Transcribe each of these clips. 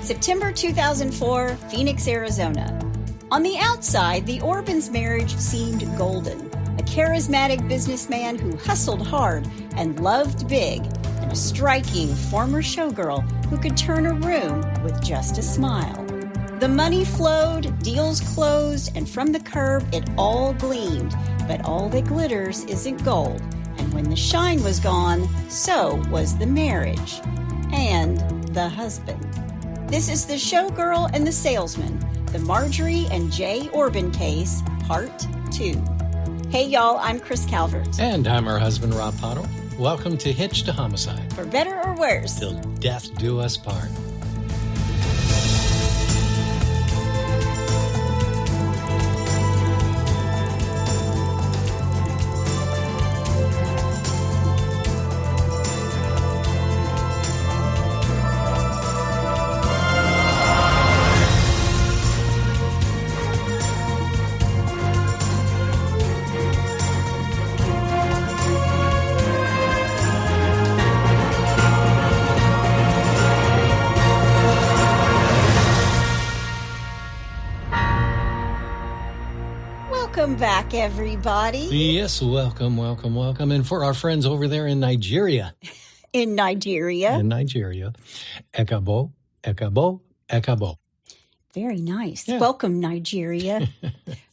September 2004, Phoenix, Arizona. On the outside, the Orbins' marriage seemed golden. A charismatic businessman who hustled hard and loved big, and a striking former showgirl who could turn a room with just a smile. The money flowed, deals closed, and from the curb it all gleamed. But all that glitters isn't gold. And when the shine was gone, so was the marriage. And the husband. This is The Showgirl and the Salesman, the Marjorie and Jay Orbin case, Part 2. Hey, y'all, I'm Chris Calvert. And I'm her husband, Rob Pottle. Welcome to Hitched to Homicide. For better or worse. Till death do us part. Welcome back, everybody. Yes, welcome. And for our friends over there in Nigeria. Ekabo. Very nice. Yeah. Welcome, Nigeria.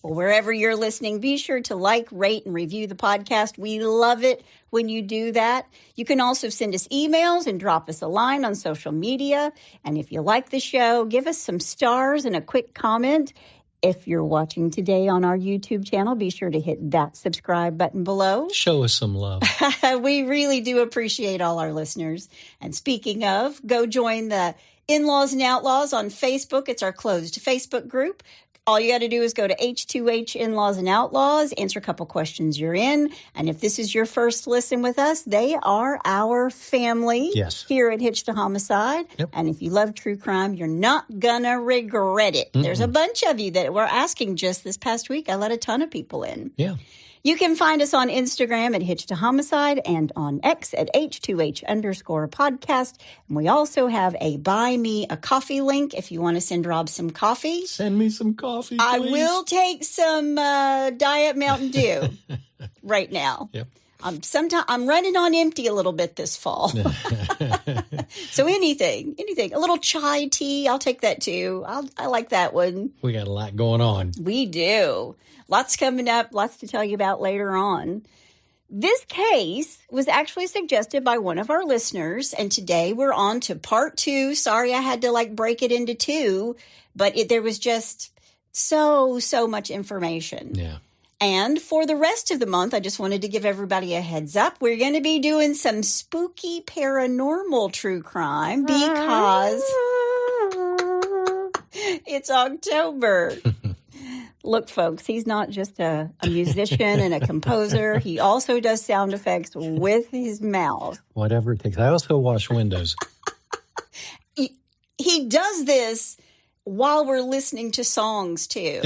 Well, wherever you're listening, be sure to like, rate, and review the podcast. We love it when you do that. You can also send us emails and drop us a line on social media. And if you like the show, give us some stars and a quick comment. If you're watching today on our YouTube channel, be sure to hit that subscribe button below. Show us some love. We really do appreciate all our listeners. And speaking of, go join the In-Laws and Outlaws on Facebook. It's our closed Facebook group. All you got to do is go to H2H In-Laws and Outlaws, answer a couple questions, you're in. And if this is your first listen with us, they are our family here at Hitched to Homicide. Yep. And if you love true crime, you're not going to regret it. Mm-mm. There's a bunch of you that were asking just this past week. I let a ton of people in. Yeah. You can find us on Instagram at Hitched to Homicide and on X at H2H_podcast. And we also have a Buy Me a Coffee link if you want to send Rob some coffee. Send me some coffee, please. I will take some Diet Mountain Dew right now. Yep. I'm running on empty a little bit this fall. So anything, a little chai tea, I'll take that too. I like that one. We got a lot going on. We do. Lots coming up, lots to tell you about later on. This case was actually suggested by one of our listeners, and today we're on to part 2. Sorry I had to break it into 2, but there was just so much information. Yeah. And for the rest of the month, I just wanted to give everybody a heads up. We're going to be doing some spooky paranormal true crime because it's October. Look, folks, he's not just a musician and a composer. He also does sound effects with his mouth. Whatever it takes. I also wash windows. He does this while we're listening to songs, too.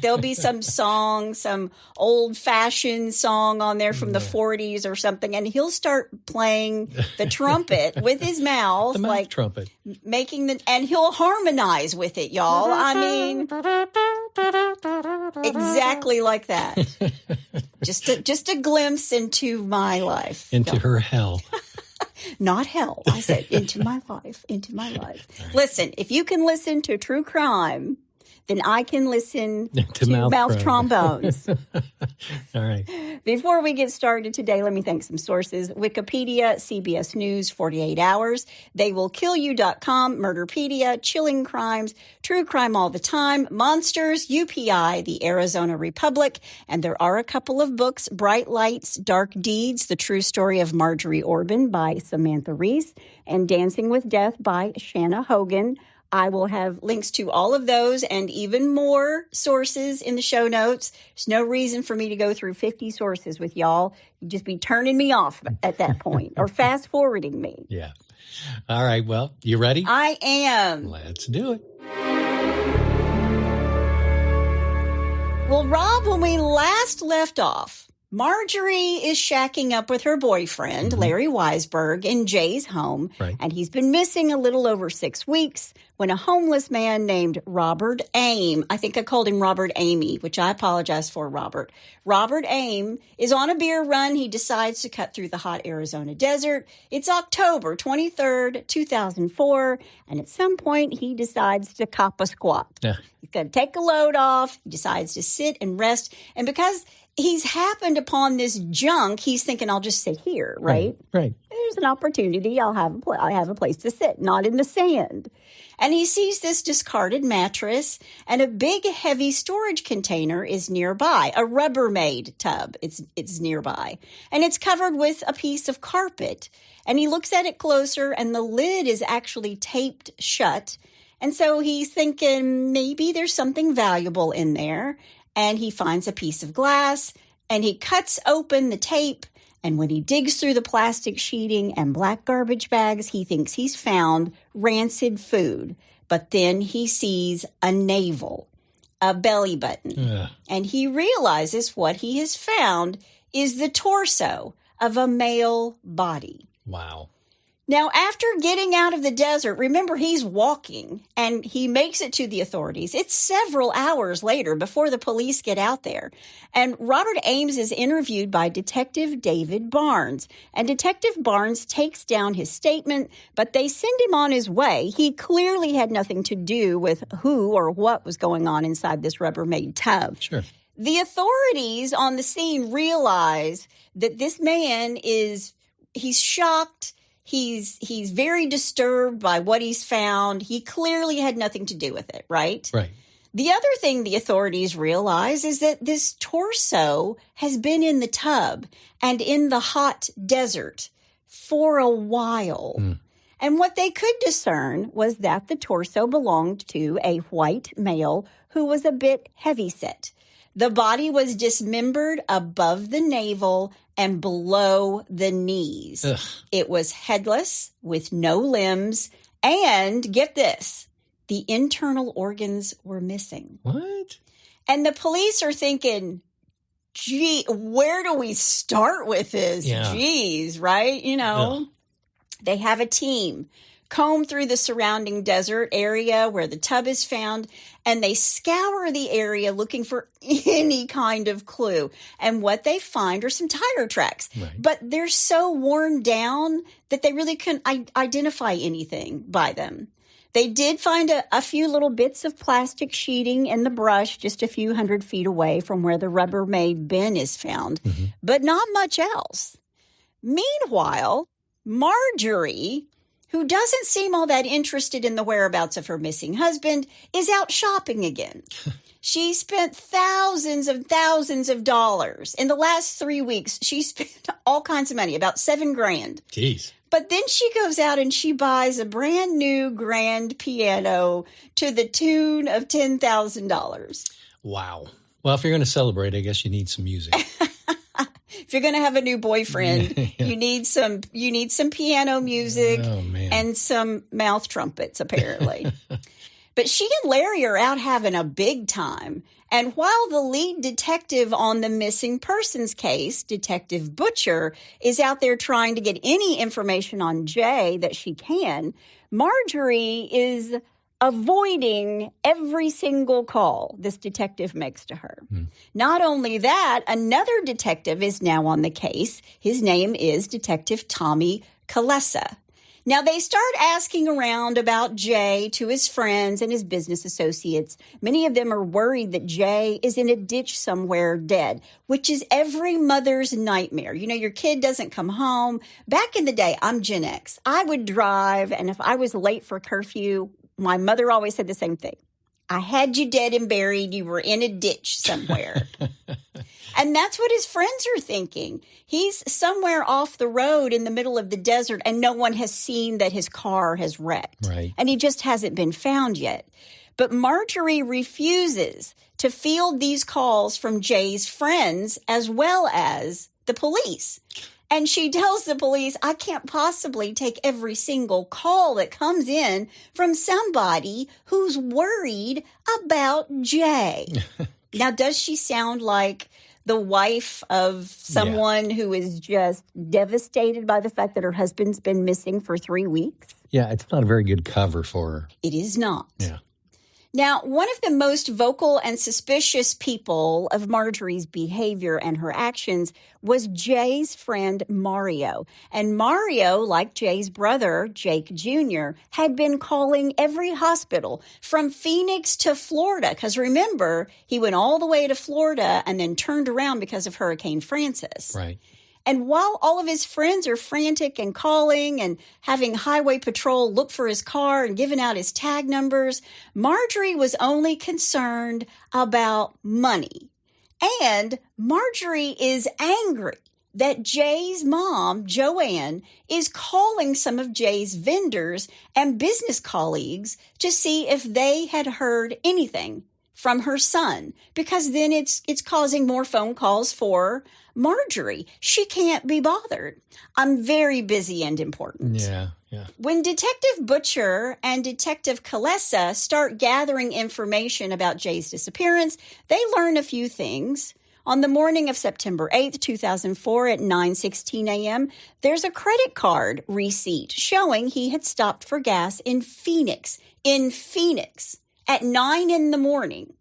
There'll be some song, some old-fashioned song on there from the 40s or something, and he'll start playing the trumpet with his mouth. The mouth trumpet. And he'll harmonize with it, y'all. I mean, exactly like that. Just a glimpse into my life. Into her hell. Not hell. I said into my life, into my life. Right. Listen, if you can listen to true crime, then I can listen to mouth trombones. All right. Before we get started today, let me thank some sources. Wikipedia, CBS News, 48 Hours, TheyWillKillYou.com, Murderpedia, Chilling Crimes, True Crime All the Time, Monsters, UPI, The Arizona Republic, and there are a couple of books, Bright Lights, Dark Deeds, The True Story of Marjorie Orbin by Samantha Reese, and Dancing with Death by Shanna Hogan. I will have links to all of those and even more sources in the show notes. There's no reason for me to go through 50 sources with y'all. You'd just be turning me off at that point or fast forwarding me. Yeah. All right. Well, you ready? I am. Let's do it. Well, Rob, when we last left off, Marjorie is shacking up with her boyfriend, Larry Weisberg, in Jay's home, and he's been missing a little over 6 weeks when a homeless man named Robert Aim, I think I called him Robert Amy, which I apologize for, Robert. Robert Aim is on a beer run. He decides to cut through the hot Arizona desert. It's October 23rd, 2004, and at some point he decides to cop a squat. Yeah. He's going to take a load off. He decides to sit and rest, and because he's happened upon this junk, he's thinking, I'll just sit here, right? Right. There's an opportunity. I have a place to sit, not in the sand. And he sees this discarded mattress, and a big, heavy storage container is nearby, a Rubbermaid tub. It's nearby. And it's covered with a piece of carpet. And he looks at it closer, and the lid is actually taped shut. And so he's thinking maybe there's something valuable in there. And he finds a piece of glass, and he cuts open the tape. And when he digs through the plastic sheeting and black garbage bags, he thinks he's found rancid food. But then he sees a navel, a belly button. And he realizes what he has found is the torso of a male body. Wow. Now, after getting out of the desert, remember, he's walking, and he makes it to the authorities. It's several hours later before the police get out there. And Robert Ames is interviewed by Detective David Barnes. And Detective Barnes takes down his statement, but they send him on his way. He clearly had nothing to do with who or what was going on inside this Rubbermaid tub. Sure. The authorities on the scene realize that this man he's shocked. He's very disturbed by what he's found. He clearly had nothing to do with it, right? Right. The other thing the authorities realize is that this torso has been in the tub and in the hot desert for a while. And what they could discern was that the torso belonged to a white male who was a bit heavyset. The body was dismembered above the navel and below the knees. Ugh. It was headless with no limbs. And get this, the internal organs were missing. What? And the police are thinking, gee, where do we start with this? Yeah. Geez, right? You know, They have a team comb through the surrounding desert area where the tub is found, and they scour the area looking for any kind of clue. And what they find are some tire tracks. Right. But they're so worn down that they really couldn't identify anything by them. They did find a few little bits of plastic sheeting in the brush just a few 100 feet away from where the Rubbermaid bin is found, but not much else. Meanwhile, Marjorie, who doesn't seem all that interested in the whereabouts of her missing husband, is out shopping again. She spent thousands of dollars. In the last 3 weeks, she spent all kinds of money, about $7,000. Jeez. But then she goes out and she buys a brand new grand piano to the tune of $10,000. Wow. Well, if you're going to celebrate, I guess you need some music. If you're going to have a new boyfriend, you need some piano music and some mouth trumpets, apparently. But she and Larry are out having a big time. And while the lead detective on the missing persons case, Detective Butcher, is out there trying to get any information on Jay that she can, Marjorie is avoiding every single call this detective makes to her. Not only that, another detective is now on the case. His name is Detective Tommy Kalesa. Now, they start asking around about Jay to his friends and his business associates. Many of them are worried that Jay is in a ditch somewhere dead, which is every mother's nightmare. You know, your kid doesn't come home. Back in the day, I'm Gen X. I would drive, and if I was late for curfew, my mother always said the same thing. I had you dead and buried. You were in a ditch somewhere. And that's what his friends are thinking. He's somewhere off the road in the middle of the desert, and no one has seen that his car has wrecked. Right. And he just hasn't been found yet. But Marjorie refuses to field these calls from Jay's friends as well as the police. And she tells the police, I can't possibly take every single call that comes in from somebody who's worried about Jay. Now, does she sound like the wife of someone who is just devastated by the fact that her husband's been missing for 3 weeks. Yeah, it's not a very good cover for her. It is not. Yeah. Now, one of the most vocal and suspicious people of Marjorie's behavior and her actions was Jay's friend Mario. And Mario, like Jay's brother, Jake Jr., had been calling every hospital from Phoenix to Florida. Because remember, he went all the way to Florida and then turned around because of Hurricane Francis. Right. And while all of his friends are frantic and calling and having highway patrol look for his car and giving out his tag numbers, Marjorie was only concerned about money. And Marjorie is angry that Jay's mom, Joanne, is calling some of Jay's vendors and business colleagues to see if they had heard anything from her son, because then it's causing more phone calls for Marjorie. She can't be bothered. I'm very busy and important. Yeah. When Detective Butcher and Detective Kalesa start gathering information about Jay's disappearance, they learn a few things. On the morning of September 8th, 2004 at 9:16 a.m., there's a credit card receipt showing he had stopped for gas in Phoenix at 9 in the morning.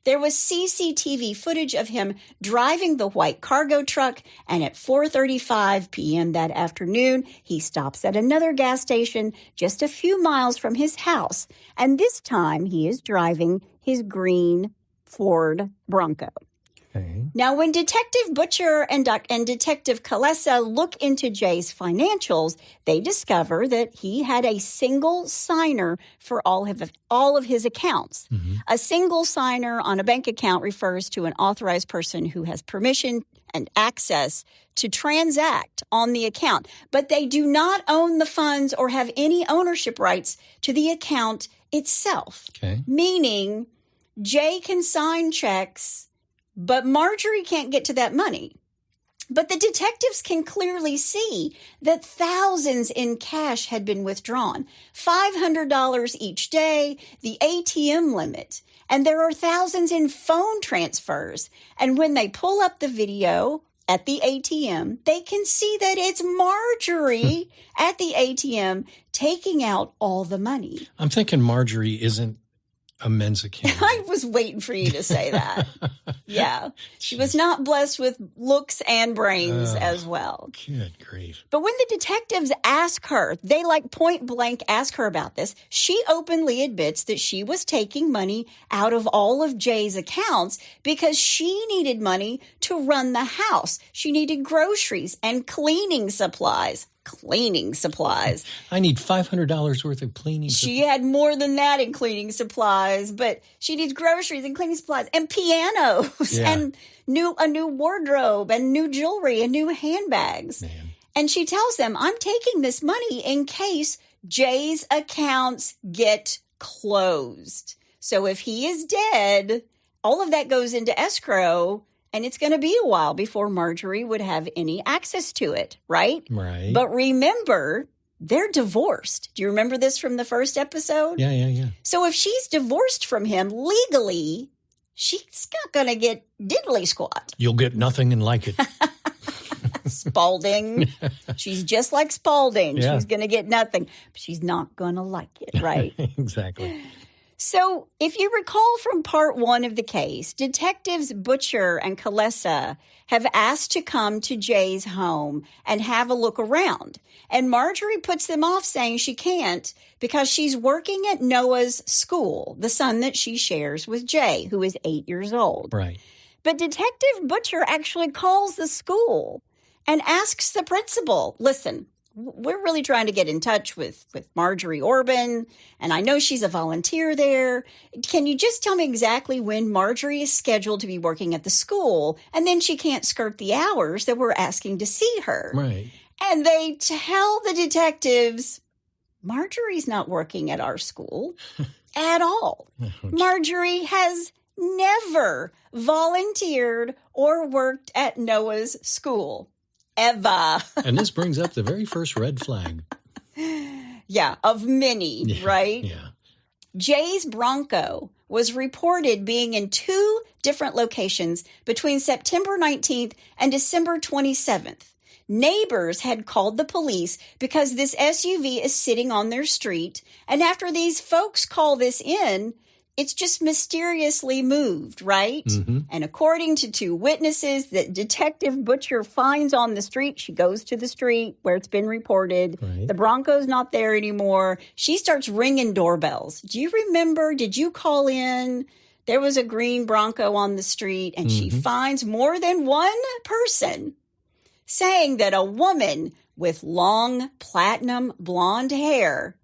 There was CCTV footage of him driving the white cargo truck, and at 4:35 p.m. that afternoon, he stops at another gas station just a few miles from his house, and this time he is driving his green Ford Bronco. Okay. Now, when Detective Butcher and Detective Kalesa look into Jay's financials, they discover that he had a single signer for all of his accounts. Mm-hmm. A single signer on a bank account refers to an authorized person who has permission and access to transact on the account, but they do not own the funds or have any ownership rights to the account itself. Okay. Meaning, Jay can sign checks, but Marjorie can't get to that money. But the detectives can clearly see that thousands in cash had been withdrawn, $500 each day, the ATM limit, and there are thousands in phone transfers. And when they pull up the video at the ATM, they can see that it's Marjorie at the ATM taking out all the money. I'm thinking Marjorie isn't a Mexican. I was waiting for you to say that. Yeah. She was not blessed with looks and brains as well. Good grief. But when the detectives ask her, they like point blank ask her about this, she openly admits that she was taking money out of all of Jay's accounts because she needed money to run the house. She needed groceries and cleaning supplies. I need $500 worth of cleaning supplies. She had more than that in cleaning supplies, but she needs groceries and cleaning supplies and pianos and a new wardrobe and new jewelry and new handbags. Man. And she tells them, I'm taking this money in case Jay's accounts get closed. So if he is dead, all of that goes into escrow. And it's going to be a while before Marjorie would have any access to it, right? Right. But remember, they're divorced. Do you remember this from the first episode? Yeah. So if she's divorced from him legally, she's not going to get diddly squat. You'll get nothing and like it. Spalding. She's just like Spalding. Yeah. She's going to get nothing, but she's not going to like it, right? Exactly. So, if you recall from part 1 of the case, detectives Butcher and Kalesa have asked to come to Jay's home and have a look around. And Marjorie puts them off saying she can't because she's working at Noah's school, the son that she shares with Jay, who is 8 years old. Right. But Detective Butcher actually calls the school and asks the principal, listen, we're really trying to get in touch with Marjorie Orbin, and I know she's a volunteer there. Can you just tell me exactly when Marjorie is scheduled to be working at the school, and then she can't skirt the hours that we're asking to see her? Right. And they tell the detectives, Marjorie's not working at our school at all. Marjorie has never volunteered or worked at Noah's school. Ever. And this brings up the very first red flag. Yeah, of many, right? Yeah. Jay's Bronco was reported being in 2 different locations between September 19th and December 27th. Neighbors had called the police because this SUV is sitting on their street, and after these folks call this in, it's just mysteriously moved, right? Mm-hmm. And according to two witnesses that Detective Butcher finds on the street, she goes to the street where it's been reported. Right. The Bronco's not there anymore. She starts ringing doorbells. Do you remember? Did you call in? There was a green Bronco on the street, and she finds more than one person saying that a woman with long platinum blonde hair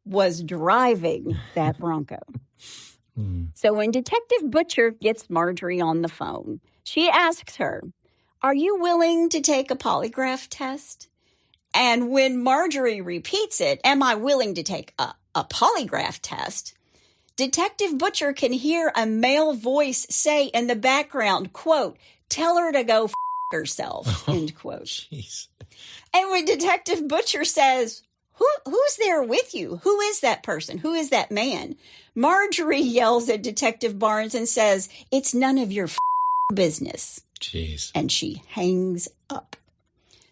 was driving that Bronco. So when Detective Butcher gets Marjorie on the phone, she asks her, "Are you willing to take a polygraph test?" And when Marjorie repeats it, "Am I willing to take a polygraph test?" Detective Butcher can hear a male voice say in the background, quote, "Tell her to go herself," end quote. Jeez. And when Detective Butcher says, Who's there with you? Who is that person? Who is that man? Marjorie yells at Detective Barnes and says, "It's none of your business." Jeez. And she hangs up.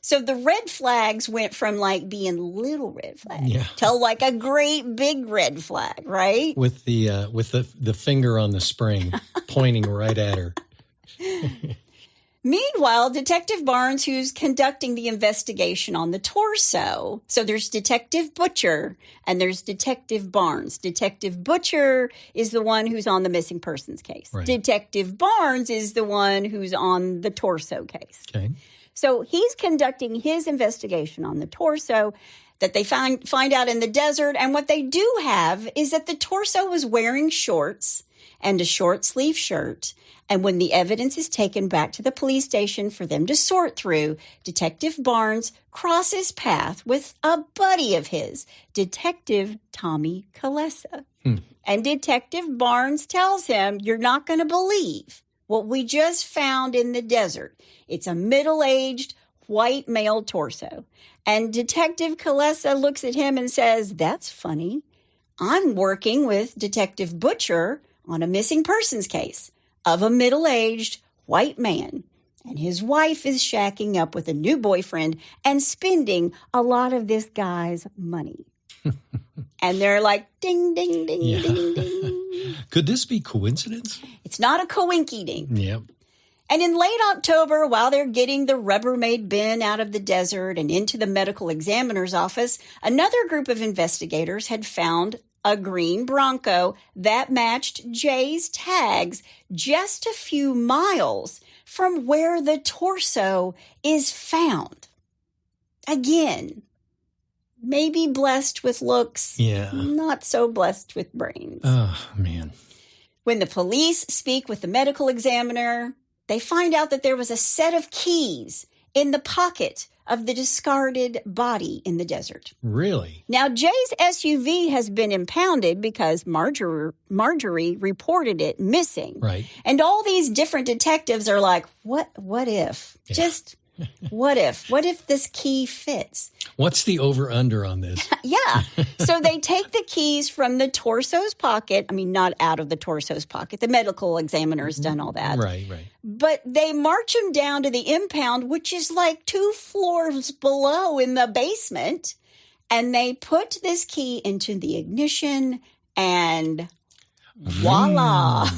So the red flags went from like being little red flags to like a great big red flag, right? With the finger on the spring pointing right at her. Meanwhile, Detective Barnes, who's conducting the investigation on the torso, so there's Detective Butcher and there's Detective Barnes. Detective Butcher is the one who's on the missing persons case. Right. Detective Barnes is the one who's on the torso case. Okay. So he's conducting his investigation on the torso that they find out in the desert. And what they do have is that the torso was wearing shorts and a short sleeve shirt. And when the evidence is taken back to the police station for them to sort through, Detective Barnes crosses path with a buddy of his, Detective Tommy Kalesa. And Detective Barnes tells him, "You're not going to believe what we just found in the desert. It's a middle-aged white male torso." And Detective Kalesa looks at him and says, "That's funny. I'm working with Detective Butcher on a missing persons case of a middle-aged white man, and his wife is shacking up with a new boyfriend and spending a lot of this guy's money." And they're like, ding, ding, ding, ding, ding. Could this be coincidence? It's not a coinky-ding. Yep. And in late October, while they're getting the Rubbermaid bin out of the desert and into the medical examiner's office, another group of investigators had found a green Bronco that matched Jay's tags just a few miles from where the torso is found. Again, maybe blessed with looks, not so blessed with brains. Oh, man. When the police speak with the medical examiner, they find out that there was a set of keys in the pocket of the discarded body in the desert. Really? Now, Jay's SUV has been impounded because Marjorie reported it missing. Right. And all these different detectives are like, what if? Yeah. Just what if? What if this key fits? What's the over-under on this? Yeah. So they take the keys from the torso's pocket. I mean, not out of the torso's pocket. The medical examiner's done all that. Right. But they march him down to the impound, which is like 2 floors below in the basement. And they put this key into the ignition and voila.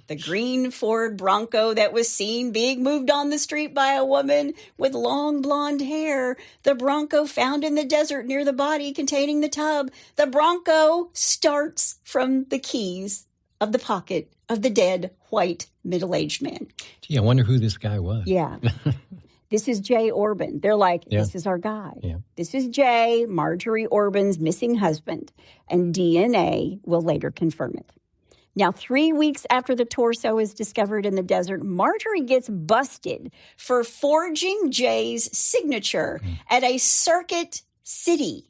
The green Ford Bronco that was seen being moved on the street by a woman with long blonde hair. The Bronco found in the desert near the body containing the tub. The Bronco starts from the keys of the pocket of the dead white middle-aged man. Gee, I wonder who this guy was. Yeah. This is Jay Orbin. They're like, this is our guy. Yeah. This is Jay, Marjorie Orbin's missing husband, and DNA will later confirm it. Now, 3 weeks after the torso is discovered in the desert, Marjorie gets busted for forging Jay's signature at a Circuit City.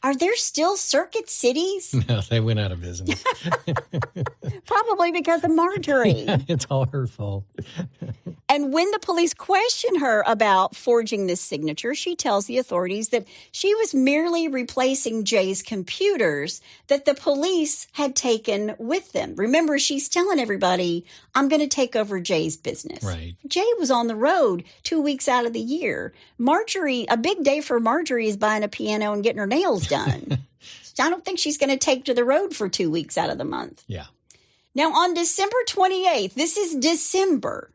Are there still Circuit Cities? No, they went out of business. Probably because of Marjorie. It's all her fault. And when the police question her about forging this signature, she tells the authorities that she was merely replacing Jay's computers that the police had taken with them. Remember, she's telling everybody, I'm going to take over Jay's business. Right. Jay was on the road 2 weeks out of the year. Marjorie, a big day for Marjorie is buying a piano and getting her nails done. I don't think she's going to take to the road for 2 weeks out of the month. Yeah. Now, on December 28th, this is December,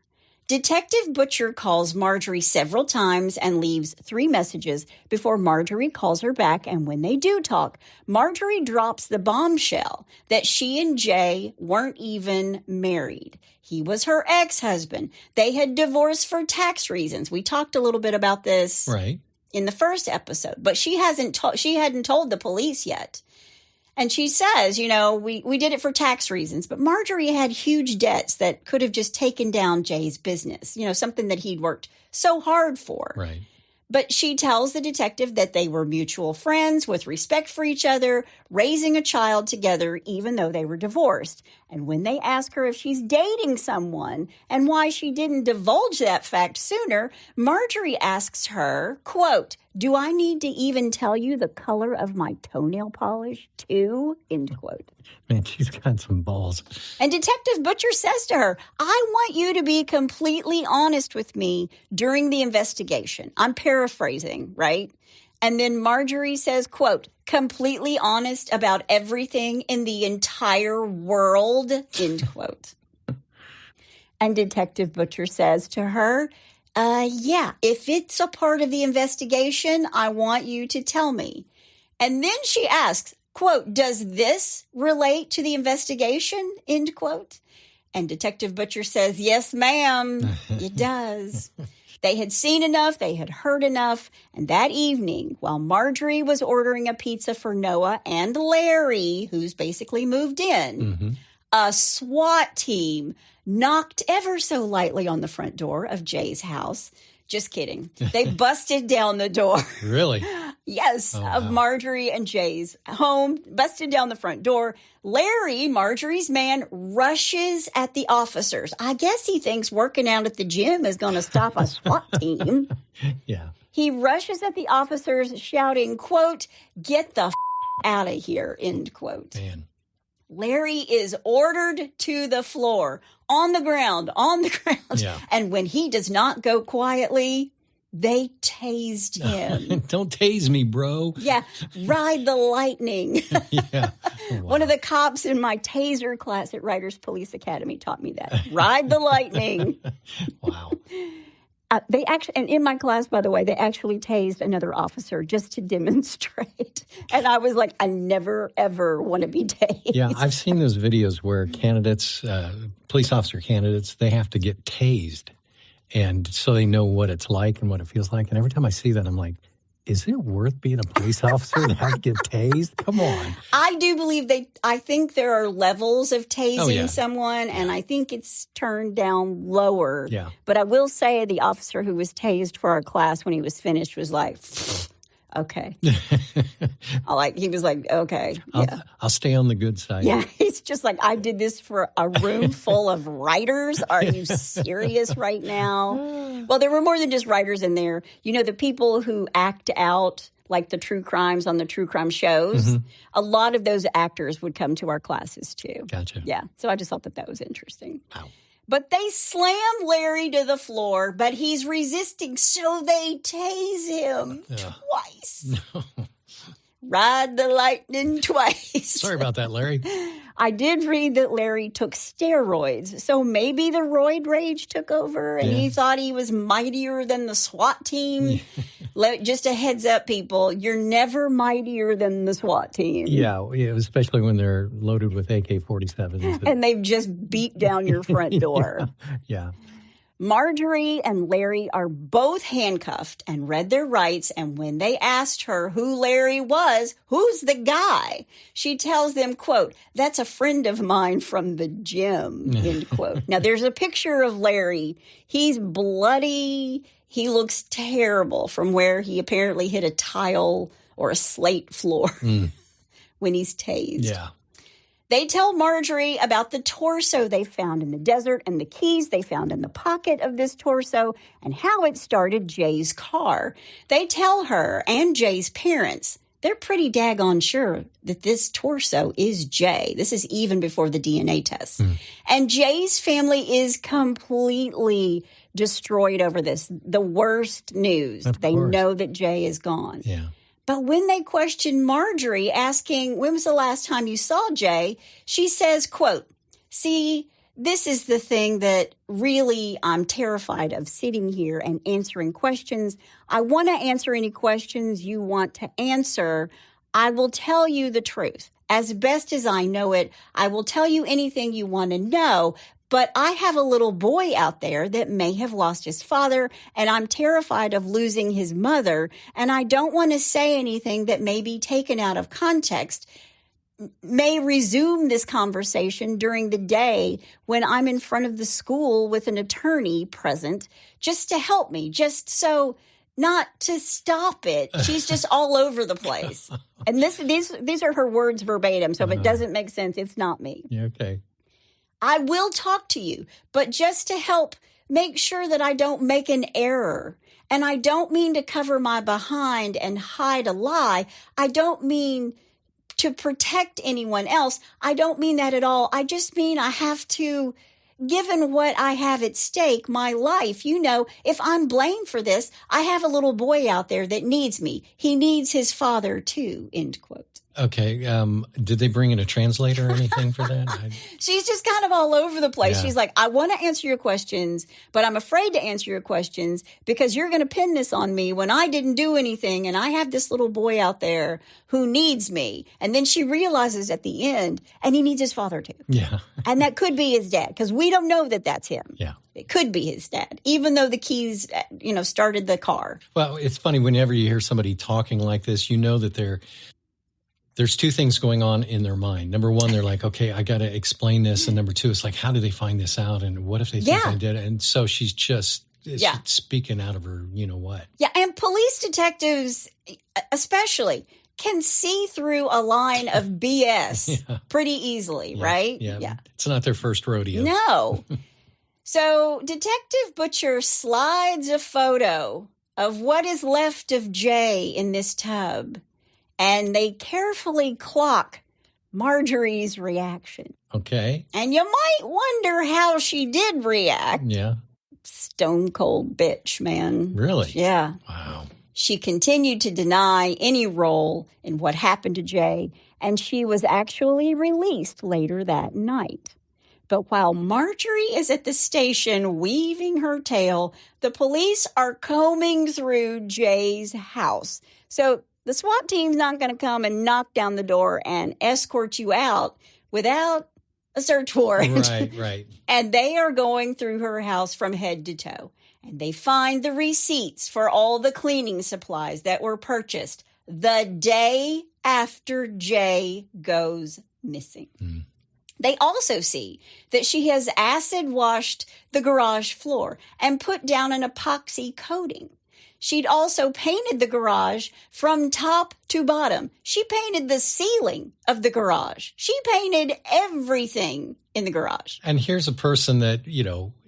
Detective Butcher calls Marjorie several times and leaves 3 messages before Marjorie calls her back. And when they do talk, Marjorie drops the bombshell that she and Jay weren't even married. He was her ex-husband. They had divorced for tax reasons. We talked a little bit about this in the first episode, but she hadn't told the police yet. And she says, we did it for tax reasons, but Marjorie had huge debts that could have just taken down Jay's business, something that he'd worked so hard for. Right. But she tells the detective that they were mutual friends with respect for each other, raising a child together, even though they were divorced. And when they ask her if she's dating someone and why she didn't divulge that fact sooner, Marjorie asks her, quote, "Do I need to even tell you the color of my toenail polish too?" End quote. Man, she's got some balls. And Detective Butcher says to her, "I want you to be completely honest with me during the investigation." I'm paraphrasing, right? And then Marjorie says, quote, "completely honest about everything in the entire world," end quote. And Detective Butcher says to her, yeah, if it's a part of the investigation, I want you to tell me. And then she asks, quote, "Does this relate to the investigation?" End quote. And Detective Butcher says, "Yes, ma'am, it does." They had seen enough, they had heard enough, and that evening, while Marjorie was ordering a pizza for Noah and Larry, who's basically moved in, a SWAT team knocked ever so lightly on the front door of Jay's house. Just kidding. They busted down the door. Really? Yes, of Marjorie and Jay's home, busted down the front door. Larry, Marjorie's man, rushes at the officers. I guess he thinks working out at the gym is going to stop a SWAT team. Yeah. He rushes at the officers shouting, quote, "Get the out of here," end quote. Man. Larry is ordered to the floor, on the ground. Yeah. And when he does not go quietly, they tased him. Don't tase me, bro. Yeah, ride the lightning. Yeah. Oh, wow. One of the cops in my taser class at Writers Police Academy taught me that. Ride the lightning. Wow. They actually, and in my class, by the way, they actually tased another officer just to demonstrate. And I was like, I never, ever want to be tased. Yeah, I've seen those videos where candidates, police officer candidates, they have to get tased. And so they know what it's like and what it feels like. And every time I see that, I'm like, is it worth being a police officer to have to get tased? Come on. I do believe I think there are levels of tasing yeah. someone, and I think it's turned down lower. Yeah. But I will say the officer who was tased for our class when he was finished was like, okay. He was like, okay. Yeah. I'll stay on the good side. Yeah, it's just like, I did this for a room full of writers. Are you serious right now? Well, there were more than just writers in there. The people who act out like the true crimes on the true crime shows, a lot of those actors would come to our classes too. Gotcha. Yeah, so I just thought that was interesting. Wow. But they slam Larry to the floor, but he's resisting, so they tase him twice. No. Ride the lightning twice. Sorry about that, Larry. I did read that Larry took steroids, so maybe the roid rage took over and he thought he was mightier than the SWAT team. Just a heads up, people, you're never mightier than the SWAT team. Yeah, especially when they're loaded with AK-47s. And they've just beat down your front door. Yeah. Marjorie and Larry are both handcuffed and read their rights, and when they asked her who Larry was, who's the guy, she tells them, quote, "That's a friend of mine from the gym," end quote. Now, there's a picture of Larry. He's bloody. He looks terrible from where he apparently hit a tile or a slate floor when he's tased. Yeah. They tell Marjorie about the torso they found in the desert and the keys they found in the pocket of this torso and how it started Jay's car. They tell her and Jay's parents they're pretty daggone sure that this torso is Jay. This is even before the DNA test. And Jay's family is completely destroyed over this. The worst news. They know that Jay is gone. Yeah. But when they question Marjorie, asking, when was the last time you saw Jay? She says, quote, see, this is the thing that really I'm terrified of sitting here and answering questions. I want to answer any questions you want to answer. I will tell you the truth. As best as I know it, I will tell you anything you want to know. But I have a little boy out there that may have lost his father, and I'm terrified of losing his mother, and I don't want to say anything that may be taken out of context. May resume this conversation during the day when I'm in front of the school with an attorney present, just to help me, just so not to stop it. She's just all over the place. And these are her words verbatim, so if it doesn't make sense, it's not me. Yeah, okay. I will talk to you, but just to help make sure that I don't make an error. And I don't mean to cover my behind and hide a lie. I don't mean to protect anyone else. I don't mean that at all. I just mean I have to, given what I have at stake, my life, if I'm blamed for this, I have a little boy out there that needs me. He needs his father too, end quote. Okay. Did they bring in a translator or anything for that? She's just kind of all over the place. Yeah. She's like, I want to answer your questions, but I'm afraid to answer your questions because you're going to pin this on me when I didn't do anything. And I have this little boy out there who needs me. And then she realizes at the end, and he needs his father too. Yeah. And that could be his dad because we don't know that that's him. Yeah. It could be his dad, even though the keys, started the car. Well, it's funny whenever you hear somebody talking like this, you know that there's two things going on in their mind. Number one, they're like, okay, I got to explain this. And number two, it's like, how do they find this out? And what if they think I did it? And so she's just speaking out of her, what? Yeah. And police detectives, especially, can see through a line of BS pretty easily, right? Yeah. It's not their first rodeo. No. So Detective Butcher slides a photo of what is left of Jay in this tub. And they carefully clock Marjorie's reaction. Okay. And you might wonder how she did react. Yeah. Stone cold bitch, man. Really? Yeah. Wow. She continued to deny any role in what happened to Jay, and she was actually released later that night. But while Marjorie is at the station weaving her tale, the police are combing through Jay's house. So the SWAT team's not going to come and knock down the door and escort you out without a search warrant. Right. And they are going through her house from head to toe. And they find the receipts for all the cleaning supplies that were purchased the day after Jay goes missing. They also see that she has acid washed the garage floor and put down an epoxy coating. She'd also painted the garage from top to bottom. She painted the ceiling of the garage. She painted everything in the garage. And here's a person that,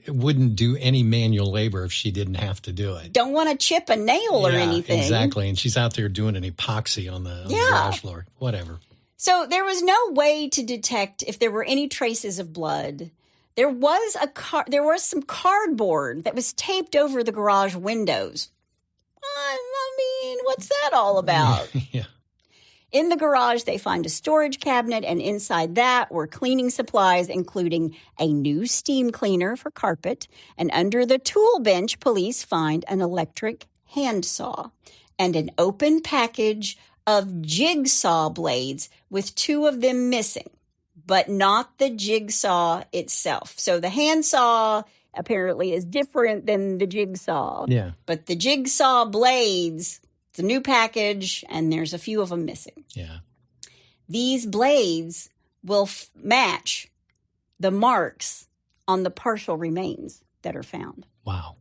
wouldn't do any manual labor if she didn't have to do it. Don't want to chip a nail or anything. Exactly. And she's out there doing an epoxy on the garage floor. Whatever. So there was no way to detect if there were any traces of blood. There was some cardboard that was taped over the garage windows. I mean, what's that all about? Yeah. In the garage, they find a storage cabinet, and inside that were cleaning supplies, including a new steam cleaner for carpet. And under the tool bench, police find an electric handsaw and an open package of jigsaw blades with two of them missing, but not the jigsaw itself. So the handsaw apparently is different than the jigsaw. Yeah. But the jigsaw blades, it's a new package, and there's a few of them missing. Yeah. These blades will match the marks on the partial remains that are found. Wow.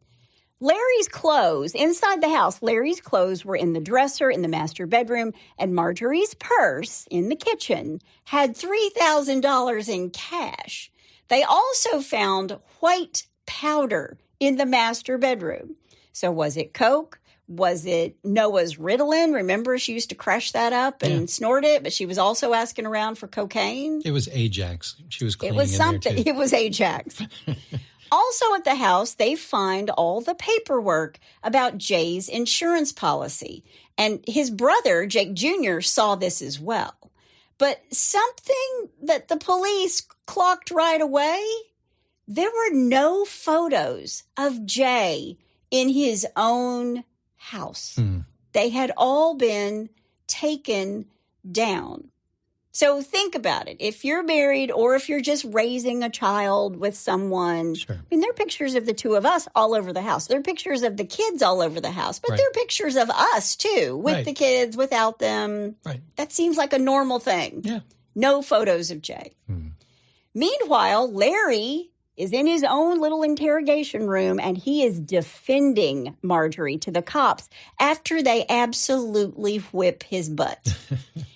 Larry's clothes, inside the house, Larry's clothes were in the dresser in the master bedroom, and Marjorie's purse in the kitchen had $3,000 in cash. They also found white powder in the master bedroom. So was it Coke? Was it Noah's Ritalin? Remember, she used to crush that up and snort it, but she was also asking around for cocaine. It was Ajax. She was cleaning It was something. in there too. It was Ajax. Also at the house, they find all the paperwork about Jay's insurance policy. And his brother, Jake Jr., saw this as well. But something that the police clocked right away, there were no photos of Jay in his own house. They had all been taken down. So think about it. If you're married or if you're just raising a child with someone, Sure. I mean, there are pictures of the two of us all over the house. There are pictures of the kids all over the house, but there are pictures of us too, with the kids, without them. Right. That seems like a normal thing. Yeah. No photos of Jay. Meanwhile, Larry is in his own little interrogation room, and he is defending Marjorie to the cops after they absolutely whip his butt.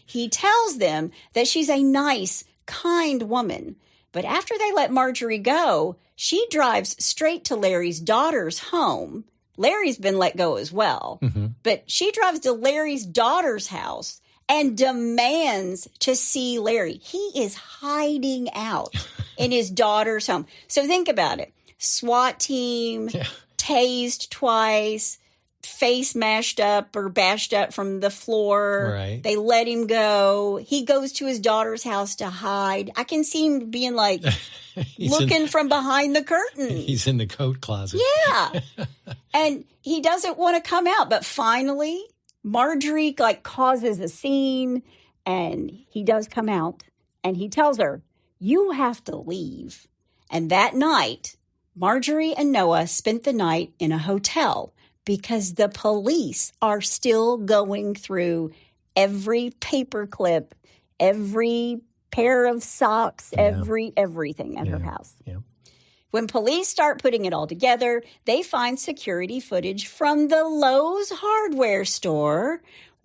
He tells them that she's a nice, kind woman. But after they let Marjorie go, she drives straight to Larry's daughter's home. Larry's been let go as well. But she drives to Larry's daughter's house and demands to see Larry. He is hiding out in his daughter's home. So think about it. SWAT team, tased twice, face mashed up or bashed up from the floor. Right. They let him go. He goes to his daughter's house to hide. I can see him being like looking from behind the curtain. He's in the coat closet. Yeah. And he doesn't want to come out. But finally, Marjorie causes a scene, and he does come out, and he tells her, "You have to leave." And that night, Marjorie and Noah spent the night in a hotel because the police are still going through every paperclip, every pair of socks, everything at her house. Yeah. When police start putting it all together, they find security footage from the Lowe's hardware store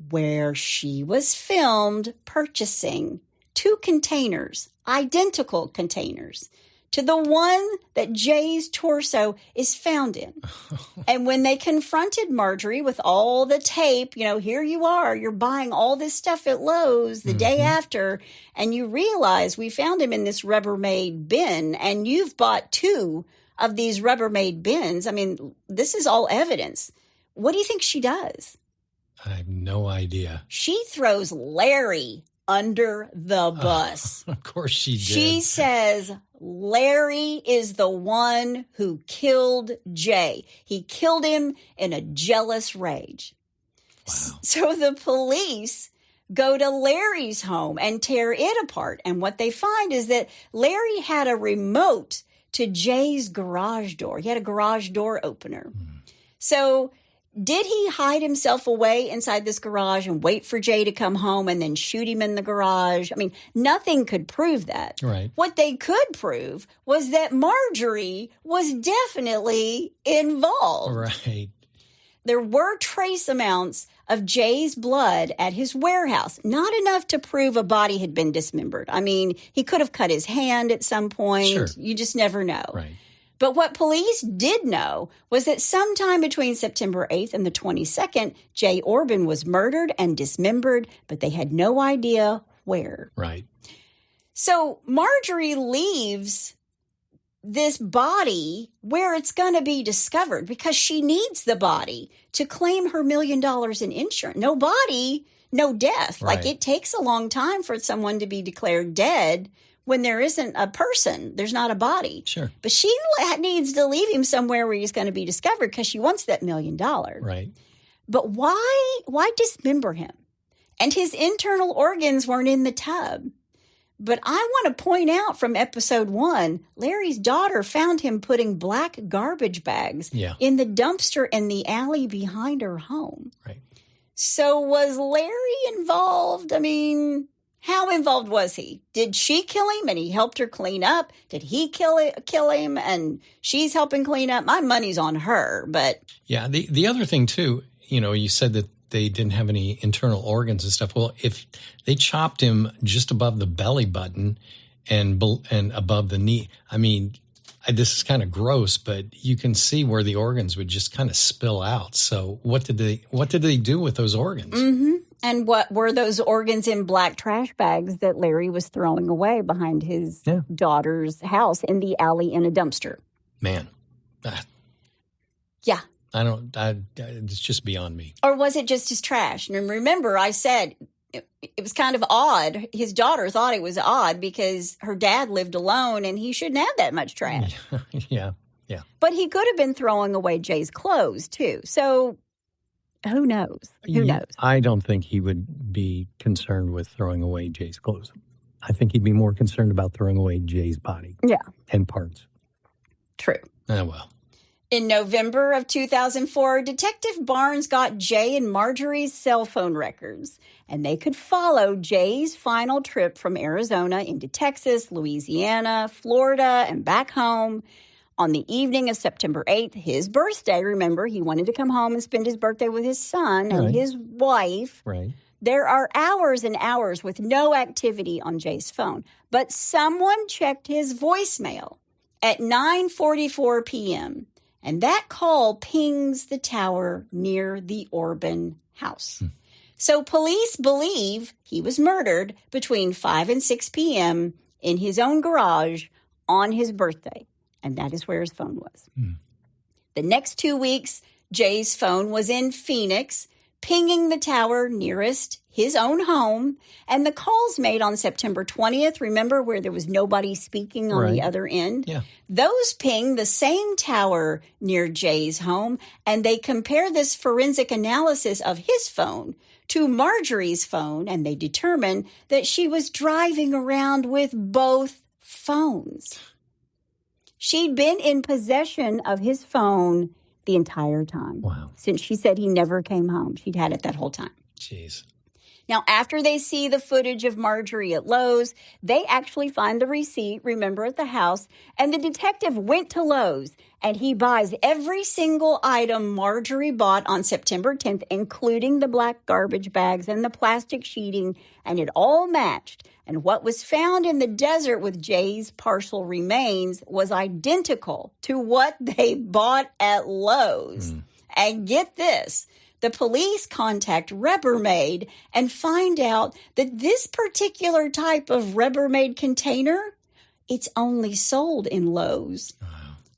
where she was filmed purchasing 2 containers, identical containers, to the one that Jay's torso is found in. And when they confronted Marjorie with all the tape, here you are, you're buying all this stuff at Lowe's the day after, and you realize we found him in this Rubbermaid bin, and you've bought 2 of these Rubbermaid bins. I mean, this is all evidence. What do you think she does? I have no idea. She throws Larry under the bus. Of course she did. She says Larry is the one who killed Jay. He killed him in a jealous rage. Wow. So the police go to Larry's home and tear it apart. And what they find is that Larry had a remote to Jay's garage door. He had a garage door opener. So did he hide himself away inside this garage and wait for Jay to come home and then shoot him in the garage? I mean, nothing could prove that. Right. What they could prove was that Marjorie was definitely involved. Right. There were trace amounts of Jay's blood at his warehouse. Not enough to prove a body had been dismembered. I mean, he could have cut his hand at some point. Sure. You just never know. Right. But what police did know was that sometime between September 8th and the 22nd, Jay Orbin was murdered and dismembered, but they had no idea where. Right. So Marjorie leaves this body where it's going to be discovered because she needs the body to claim her $1 million in insurance. No body, no death. Right. Like, it takes a long time for someone to be declared dead when there isn't a person, there's not a body. Sure. But she needs to leave him somewhere where he's going to be discovered because she wants that $1 million. Right. But why dismember him? And his internal organs weren't in the tub. But I want to point out from episode 1, Larry's daughter found him putting black garbage bags in the dumpster in the alley behind her home. Right. So was Larry involved? I mean, How involved was he? Did she kill him and he helped her clean up? Did he kill him and she's helping clean up? My money's on her, but... Yeah, the other thing, too, you said that they didn't have any internal organs and stuff. Well, if they chopped him just above the belly button and above the knee, I mean, this is kind of gross, but you can see where the organs would just kind of spill out. So what did they do with those organs? Mm-hmm. And what were those organs in black trash bags that Larry was throwing away behind his daughter's house in the alley in a dumpster? Man. Yeah. It's just beyond me. Or was it just his trash? And remember, I said it was kind of odd. His daughter thought it was odd because her dad lived alone and he shouldn't have that much trash. Yeah. But he could have been throwing away Jay's clothes, too. So... who knows? Who knows? I don't think he would be concerned with throwing away Jay's clothes. I think he'd be more concerned about throwing away Jay's body. Yeah. And parts. True. Ah, well. In November of 2004, Detective Barnes got Jay and Marjorie's cell phone records, and they could follow Jay's final trip from Arizona into Texas, Louisiana, Florida, and back home. On the evening of September 8th, his birthday, remember, he wanted to come home and spend his birthday with his son and his wife. Right. There are hours and hours with no activity on Jay's phone. But someone checked his voicemail at 9:44 p.m., and that call pings the tower near the Orbin house. So police believe he was murdered between 5 and 6 p.m. in his own garage on his birthday. And that is where his phone was. The next 2 weeks, Jay's phone was in Phoenix, pinging the tower nearest his own home. And the calls made on September 20th, remember, where there was nobody speaking on the other end? Yeah. Those pinged the same tower near Jay's home, and they compared this forensic analysis of his phone to Marjorie's phone, and they determined that she was driving around with both phones. She'd been in possession of his phone the entire time. Wow. Since she said he never came home. She'd had it that whole time. Jeez. Now, after they see the footage of Marjorie at Lowe's, they actually find the receipt, remember, at the house. And the detective went to Lowe's, and he buys every single item Marjorie bought on September 10th, including the black garbage bags and the plastic sheeting, and it all matched. And what was found in the desert with Jay's partial remains was identical to what they bought at Lowe's. And get this, the police contact Rubbermaid and find out that this particular type of Rubbermaid container, it's only sold in Lowe's. Wow.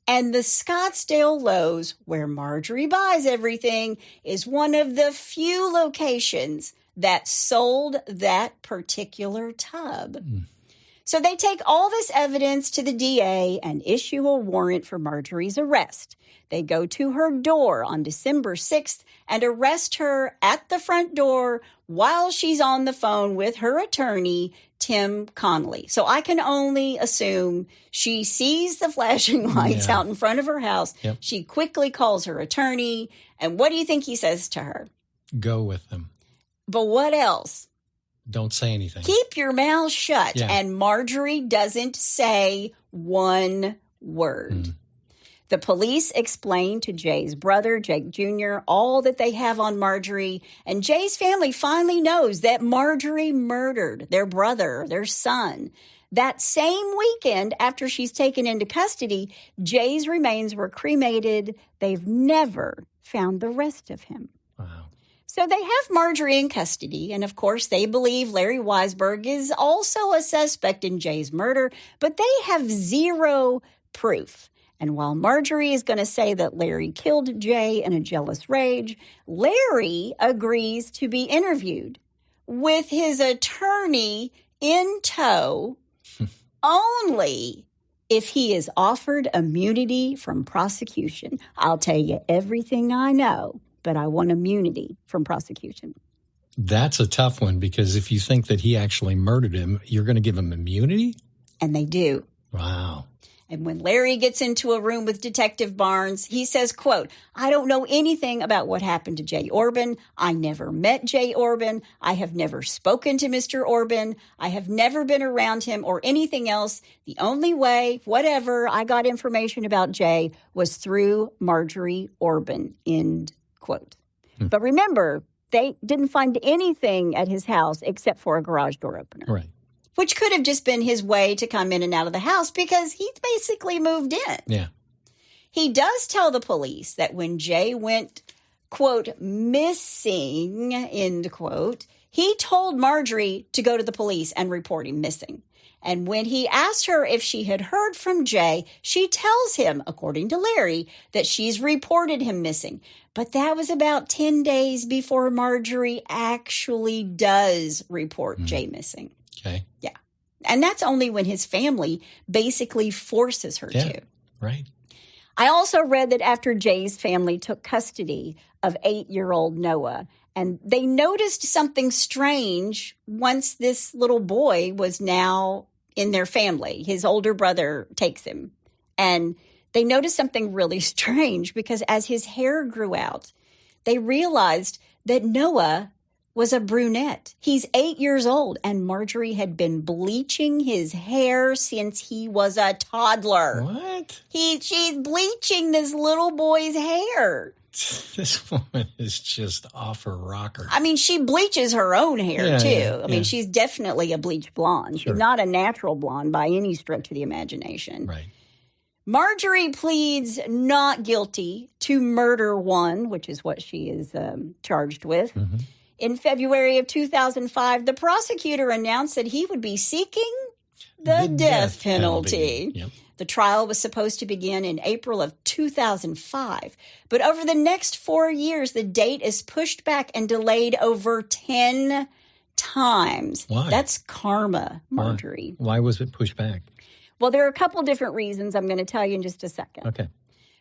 And the Scottsdale Lowe's, where Marjorie buys everything, is one of the few locations that sold that particular tub. So they take all this evidence to the DA and issue a warrant for Marjorie's arrest. They go to her door on December 6th and arrest her at the front door while she's on the phone with her attorney, Tim Connolly. So I can only assume she sees the flashing lights out in front of her house. Yep. She quickly calls her attorney. And what do you think he says to her? Go with them. But what else? Don't say anything. Keep your mouth shut. Yeah. And Marjorie doesn't say one word. The police explain to Jay's brother, Jake Jr., all that they have on Marjorie. And Jay's family finally knows that Marjorie murdered their brother, their son. That same weekend, after she's taken into custody, Jay's remains were cremated. They've never found the rest of him. Wow. So they have Marjorie in custody, and of course they believe Larry Weisberg is also a suspect in Jay's murder, but they have zero proof. And while Marjorie is going to say that Larry killed Jay in a jealous rage, Larry agrees to be interviewed with his attorney in tow only if he is offered immunity from prosecution. I'll tell you everything I know, but I want immunity from prosecution. That's a tough one, because if you think that he actually murdered him, you're going to give him immunity? And they do. Wow. And when Larry gets into a room with Detective Barnes, he says, quote, "I don't know anything about what happened to Jay Orbin. I never met Jay Orbin. I have never spoken to Mr. Orbin. I have never been around him or anything else. The only way, whatever, I got information about Jay was through Marjorie Orbin," end quote. But remember, they didn't find anything at his house except for a garage door opener. Right. Which could have just been his way to come in and out of the house because he basically moved in. Yeah. He does tell the police that when Jay went, quote, "missing," end quote, he told Marjorie to go to the police and report him missing. And when he asked her if she had heard from Jay, she tells him, according to Larry, that she's reported him missing. But that was about 10 days before Marjorie actually does report Jay missing. Okay. Yeah. And that's only when his family basically forces her to. Right. I also read that after Jay's family took custody of 8-year-old Noah, and they noticed something strange once this little boy was now in their family. His older brother takes him. And they noticed something really strange because as his hair grew out, they realized that Noah was a brunette. He's 8 years old, and Marjorie had been bleaching his hair since he was a toddler. What? She's bleaching this little boy's hair. This woman is just off her rocker. I mean, she bleaches her own hair, too. Yeah, I mean, she's definitely a bleach blonde. Sure. She's not a natural blonde by any stretch of the imagination. Right. Marjorie pleads not guilty to murder one, which is what she is charged with. Mm-hmm. In February of 2005, the prosecutor announced that he would be seeking the death penalty. Yep. The trial was supposed to begin in April of 2005, but over the next 4 years, the date is pushed back and delayed over 10 times. Why? That's karma, Marjorie. Why was it pushed back? Well, there are a couple different reasons I'm going to tell you in just a second. Okay.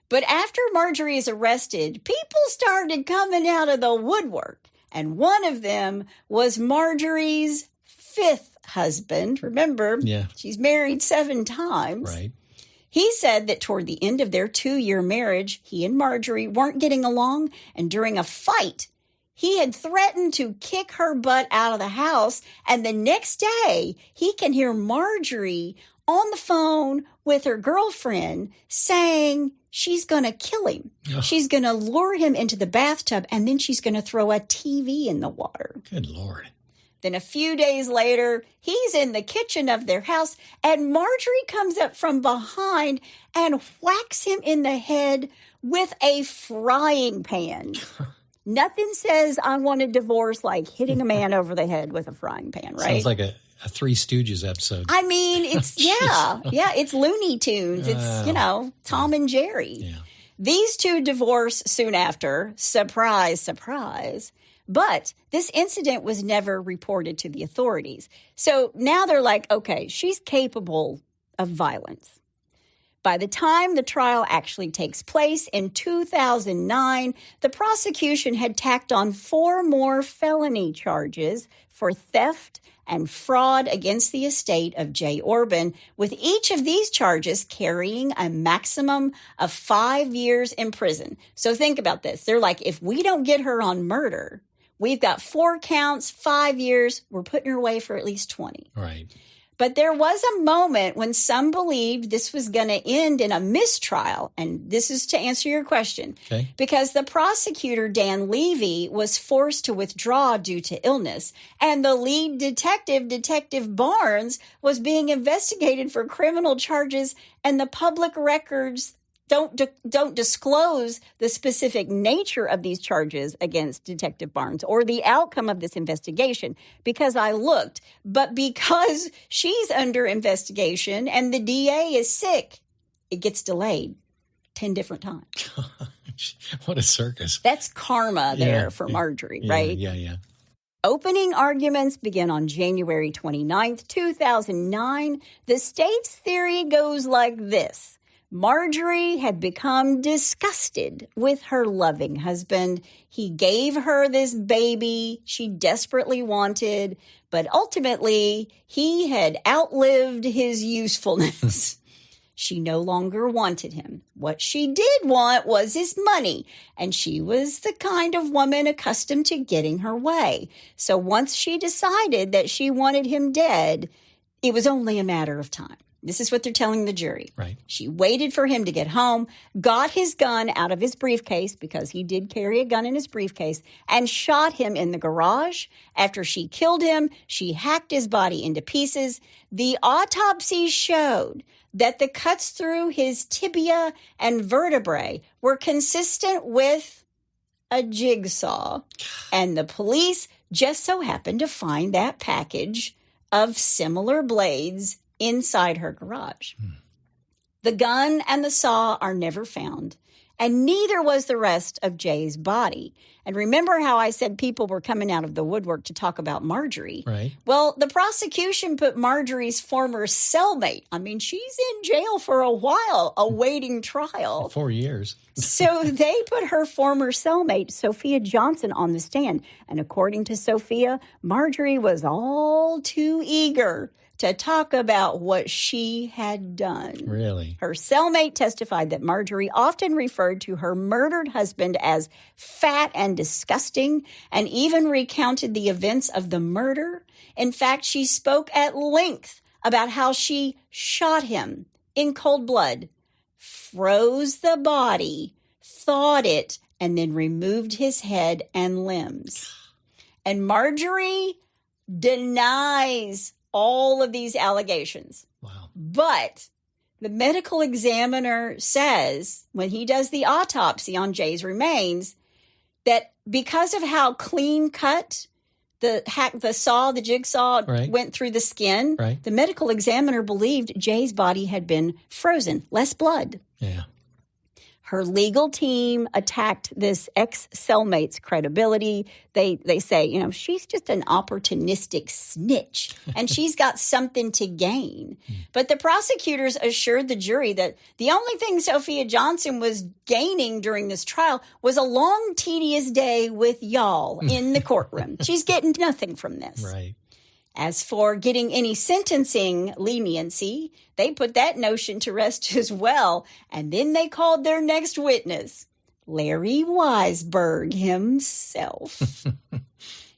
But after Marjorie is arrested, people started coming out of the woodwork. And one of them was Marjorie's 5th husband. Remember, she's married 7 times. Right. He said that toward the end of their 2-year marriage, he and Marjorie weren't getting along. And during a fight, he had threatened to kick her butt out of the house. And the next day, he can hear Marjorie on the phone with her girlfriend saying she's going to kill him. Ugh. She's going to lure him into the bathtub, and then she's going to throw a TV in the water. Good Lord. Then a few days later, he's in the kitchen of their house, and Marjorie comes up from behind and whacks him in the head with a frying pan. Nothing says I want a divorce like hitting a man over the head with a frying pan, right? Sounds like a Three Stooges episode. I mean, it's, it's Looney Tunes. It's, Tom and Jerry. Yeah. These two divorce soon after. Surprise, surprise. But this incident was never reported to the authorities. So now they're like, okay, she's capable of violence. By the time the trial actually takes place in 2009, the prosecution had tacked on 4 more felony charges for theft and fraud against the estate of Jay Orbin, with each of these charges carrying a maximum of 5 years in prison. So think about this. They're like, if we don't get her on murder, we've got 4 counts, 5 years, we're putting her away for at least 20. Right. But there was a moment when some believed this was going to end in a mistrial. And this is to answer your question. Okay. Because the prosecutor, Dan Levy, was forced to withdraw due to illness. And the lead detective, Detective Barnes, was being investigated for criminal charges. And the public records don't disclose the specific nature of these charges against Detective Barnes or the outcome of this investigation, because I looked. But because she's under investigation and the DA is sick, it gets delayed 10 different times. Gosh, what a circus. That's karma there for Marjorie, right? Yeah. Opening arguments begin on January 29th, 2009. The state's theory goes like this. Marjorie had become disgusted with her loving husband. He gave her this baby she desperately wanted, but ultimately he had outlived his usefulness. She no longer wanted him. What she did want was his money, and she was the kind of woman accustomed to getting her way. So once she decided that she wanted him dead, it was only a matter of time. This is what they're telling the jury. Right. She waited for him to get home, got his gun out of his briefcase, because he did carry a gun in his briefcase, and shot him in the garage. After she killed him, she hacked his body into pieces. The autopsy showed that the cuts through his tibia and vertebrae were consistent with a jigsaw. And the police just so happened to find that package of similar blades inside her garage. The gun and the saw are never found, and neither was the rest of Jay's body. And remember how I said people were coming out of the woodwork to talk about Marjorie? Right. Well, the prosecution put Marjorie's former cellmate, I mean, she's in jail for a while awaiting trial. 4 years. So they put her former cellmate, Sophia Johnson, on the stand. And according to Sophia, Marjorie was all too eager to talk about what she had done. Really? Her cellmate testified that Marjorie often referred to her murdered husband as fat and disgusting, and even recounted the events of the murder. In fact, she spoke at length about how she shot him in cold blood, froze the body, thawed it, and then removed his head and limbs. And Marjorie denies all of these allegations. Wow. But the medical examiner says, when he does the autopsy on Jay's remains, that because of how clean cut the jigsaw Right. went through the skin, Right. the medical examiner believed Jay's body had been frozen, less blood. Yeah. Her legal team attacked this ex-cellmate's credibility. They say, she's just an opportunistic snitch, and she's got something to gain. But the prosecutors assured the jury that the only thing Sophia Johnson was gaining during this trial was a long, tedious day with y'all in the courtroom. She's getting nothing from this. Right. As for getting any sentencing leniency, they put that notion to rest as well. And then they called their next witness, Larry Weisberg himself.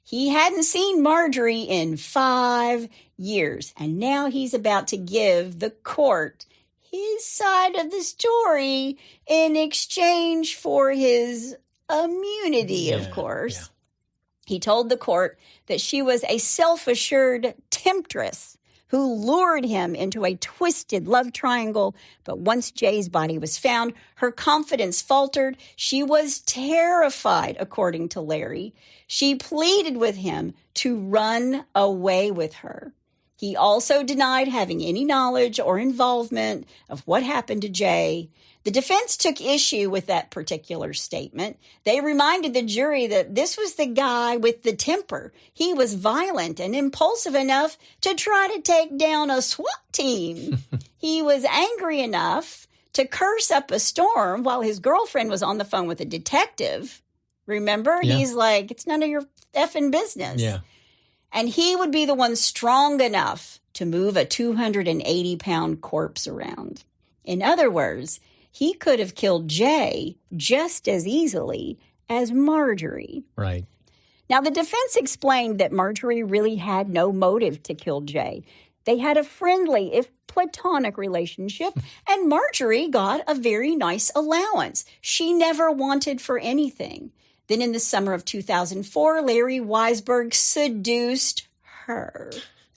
He hadn't seen Marjorie in 5 years, and now he's about to give the court his side of the story in exchange for his immunity, of course. Yeah. He told the court that she was a self-assured temptress who lured him into a twisted love triangle. But once Jay's body was found, her confidence faltered. She was terrified, according to Larry. She pleaded with him to run away with her. He also denied having any knowledge or involvement of what happened to Jay. The defense took issue with that particular statement. They reminded the jury that this was the guy with the temper. He was violent and impulsive enough to try to take down a SWAT team. He was angry enough to curse up a storm while his girlfriend was on the phone with a detective. Remember? Yeah. He's like, it's none of your effing business. Yeah. And he would be the one strong enough to move a 280-pound corpse around. In other words, he could have killed Jay just as easily as Marjorie. Right. Now, the defense explained that Marjorie really had no motive to kill Jay. They had a friendly, if platonic, relationship, and Marjorie got a very nice allowance. She never wanted for anything. Then in the summer of 2004, Larry Weisberg seduced her.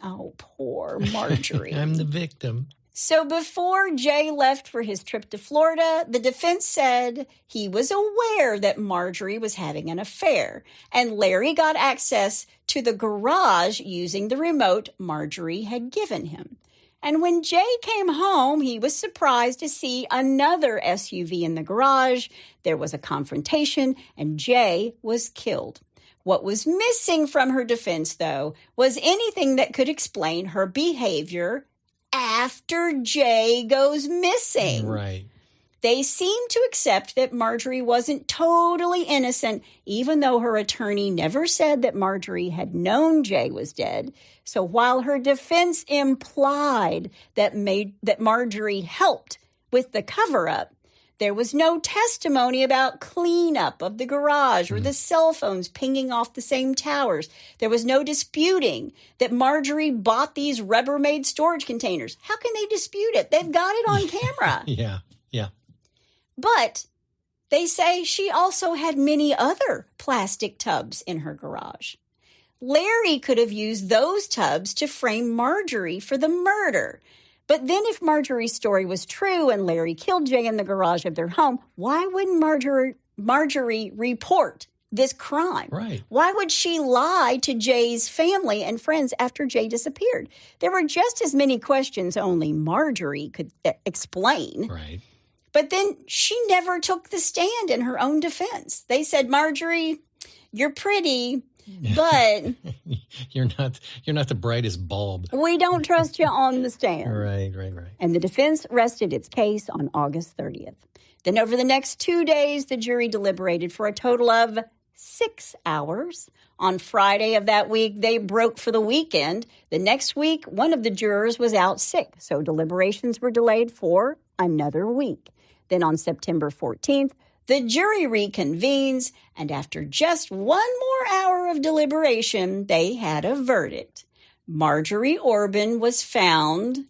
Oh, poor Marjorie. I'm the victim. So before Jay left for his trip to Florida, the defense said he was aware that Marjorie was having an affair, and Larry got access to the garage using the remote Marjorie had given him. And when Jay came home, he was surprised to see another SUV in the garage. There was a confrontation, and Jay was killed. What was missing from her defense, though, was anything that could explain her behavior after Jay goes missing. Right. They seemed to accept that Marjorie wasn't totally innocent, even though her attorney never said that Marjorie had known Jay was dead. So while her defense implied that Marjorie helped with the cover-up, there was no testimony about cleanup of the garage or the cell phones pinging off the same towers. There was no disputing that Marjorie bought these Rubbermaid storage containers. How can they dispute it? They've got it on camera. Yeah. But they say she also had many other plastic tubs in her garage. Larry could have used those tubs to frame Marjorie for the murder. But then if Marjorie's story was true and Larry killed Jay in the garage of their home, why wouldn't Marjorie report this crime? Right. Why would she lie to Jay's family and friends after Jay disappeared? There were just as many questions only Marjorie could explain. Right. But then she never took the stand in her own defense. They said, Marjorie, you're pretty, but you're not the brightest bulb. We don't trust you on the stand. Right. And the defense rested its case on August 30th. Then over the next 2 days, the jury deliberated for a total of 6 hours. On Friday of that week, they broke for the weekend. The next week, one of the jurors was out sick, so deliberations were delayed for another week. Then on September 14th, the jury reconvenes, and after just 1 more hour of deliberation, they had a verdict. Marjorie Orbin was found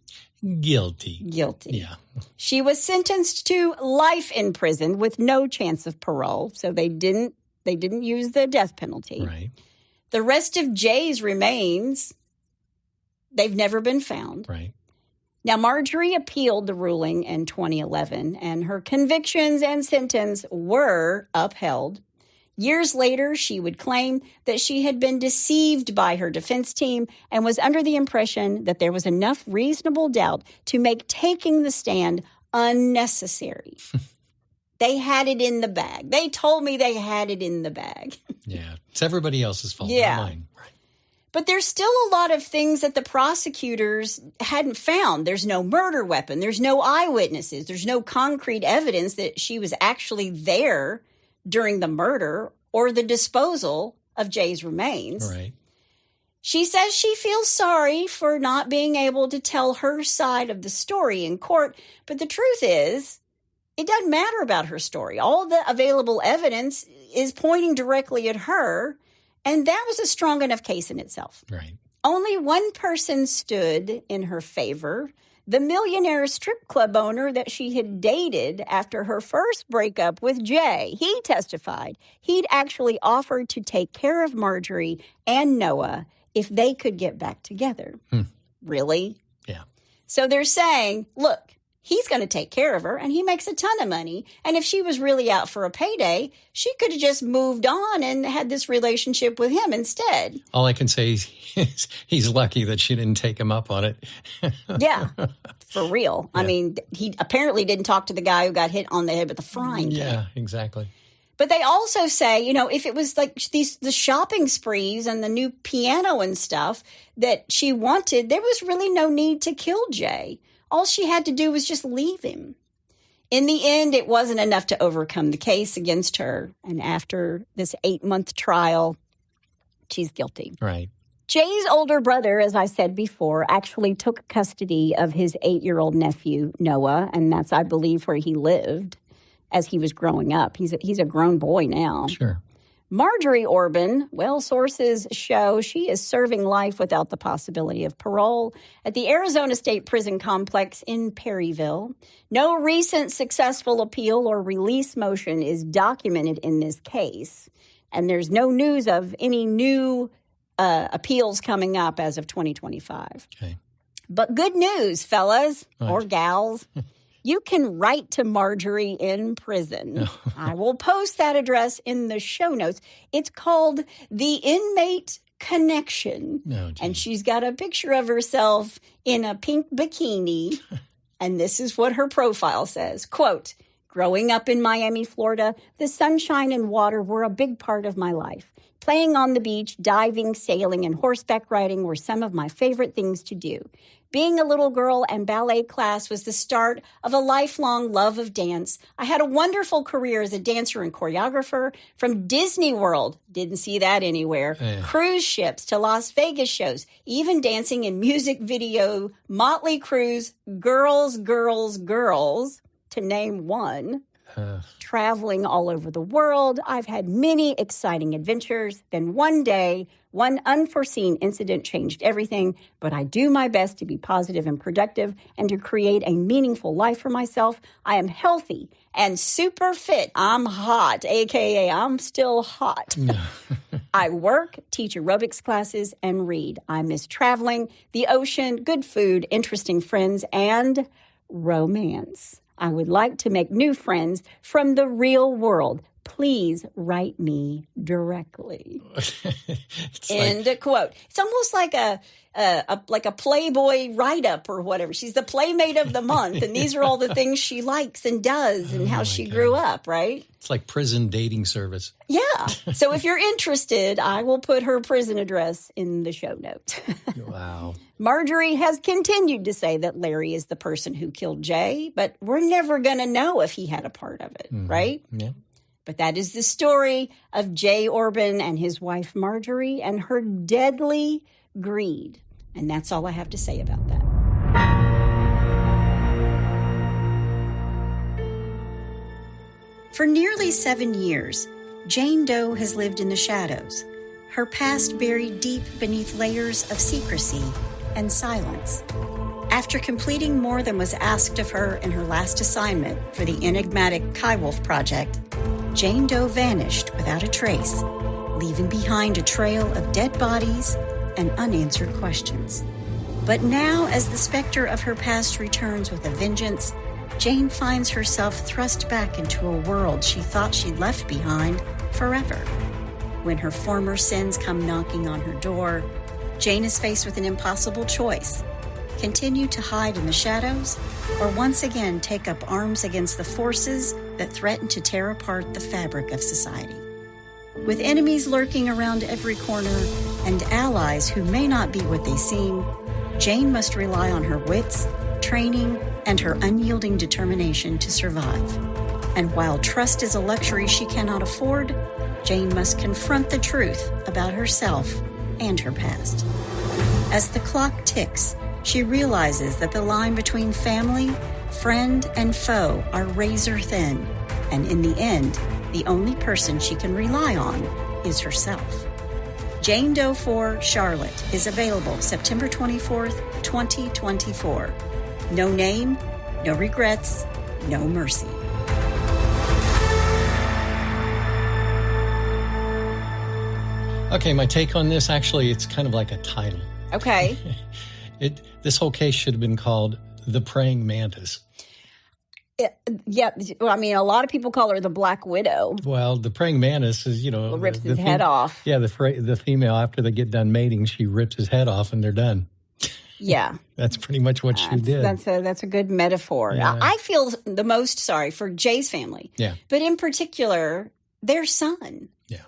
guilty. Yeah. She was sentenced to life in prison with no chance of parole, so they didn't use the death penalty. Right. The rest of Jay's remains, they've never been found. Right. Now, Marjorie appealed the ruling in 2011, and her convictions and sentence were upheld. Years later, she would claim that she had been deceived by her defense team and was under the impression that there was enough reasonable doubt to make taking the stand unnecessary. They had it in the bag. They told me they had it in the bag. Yeah. It's everybody else's fault, Yeah. not mine. Right. But there's still a lot of things that the prosecutors hadn't found. There's no murder weapon. There's no eyewitnesses. There's no concrete evidence that she was actually there during the murder or the disposal of Jay's remains. Right. She says she feels sorry for not being able to tell her side of the story in court. But the truth is, it doesn't matter about her story. All the available evidence is pointing directly at her. And that was a strong enough case in itself. Right. Only one person stood in her favor, the millionaire strip club owner that she had dated after her first breakup with Jay. He testified he'd actually offered to take care of Marjorie and Noah if they could get back together. Really? Yeah. So they're saying, look, he's going to take care of her, and he makes a ton of money. And if she was really out for a payday, she could have just moved on and had this relationship with him instead. All I can say is he's lucky that she didn't take him up on it. Yeah, for real. Yeah. I mean, he apparently didn't talk to the guy who got hit on the head with a frying pan. Yeah, exactly. But they also say, you know, if it was like the shopping sprees and the new piano and stuff that she wanted, there was really no need to kill Jay. All she had to do was just leave him. In the end, it wasn't enough to overcome the case against her. And after this 8-month trial, she's guilty. Right. Jay's older brother, as I said before, actually took custody of his 8-year-old nephew, Noah. And that's, I believe, where he lived as he was growing up. He's a grown boy now. Sure. Marjorie Orbin, well, sources show she is serving life without the possibility of parole at the Arizona State Prison Complex in Perryville. No recent successful appeal or release motion is documented in this case, and there's no news of any new appeals coming up as of 2025. Okay. But good news, fellas Right. or gals. You can write to Marjorie in prison. I will post that address in the show notes. It's called The Inmate Connection. No, And she's got a picture of herself in a pink bikini. And this is what her profile says. Quote, growing up in Miami, Florida, the sunshine and water were a big part of my life. Playing on the beach, diving, sailing, and horseback riding were some of my favorite things to do. Being a little girl and ballet class was the start of a lifelong love of dance. I had a wonderful career as a dancer and choreographer from Disney World. Didn't see that anywhere. Cruise ships to Las Vegas shows, even dancing in music video, Motley Crue's Girls, Girls, Girls, to name one. Traveling all over the world. I've had many exciting adventures. Then one day, one unforeseen incident changed everything, but I do my best to be positive and productive and to create a meaningful life for myself. I am healthy and super fit. I'm hot, aka I'm still hot. I work, teach aerobics classes, and read. I miss traveling, the ocean, good food, interesting friends, and romance. I would like to make new friends from the real world. Please write me directly. End quote. It's almost like a Playboy write-up or whatever. She's the Playmate of the month, and these are all the things she likes and does and how she grew up, right? It's like prison dating service. Yeah. So if you're interested, I will put her prison address in the show notes. Wow. Marjorie has continued to say that Larry is the person who killed Jay, but we're never going to know if he had a part of it, right? Yeah. But that is the story of Jay Orbin and his wife Marjorie and her deadly greed. And that's all I have to say about that. For nearly 7 years, Jane Doe has lived in the shadows, her past buried deep beneath layers of secrecy and silence. After completing more than was asked of her in her last assignment for the enigmatic Kywolf project, Jane Doe vanished without a trace, leaving behind a trail of dead bodies and unanswered questions. But now, as the specter of her past returns with a vengeance, Jane finds herself thrust back into a world she thought she'd left behind forever. When her former sins come knocking on her door, Jane is faced with an impossible choice: continue to hide in the shadows, or once again take up arms against the forces that threaten to tear apart the fabric of society. With enemies lurking around every corner and allies who may not be what they seem, Jane must rely on her wits, training, and her unyielding determination to survive. And while trust is a luxury she cannot afford, Jane must confront the truth about herself and her past. As the clock ticks, she realizes that the line between family, friend, and foe are razor thin, and in the end, the only person she can rely on is herself. Jane Doe 4 Charlotte is available September 24th, 2024. No name, no regrets, no mercy. Okay, my take on this, actually, it's kind of like a title. Okay. This whole case should have been called The Praying Mantis. Yeah, well, I mean, a lot of people call her the Black Widow. Well, the praying mantis is, rips his head off. Yeah, the female, after they get done mating, she rips his head off and they're done. Yeah. That's pretty much what she did. That's a good metaphor. Yeah. I feel the most sorry for Jay's family. Yeah. But in particular, their son. Yeah.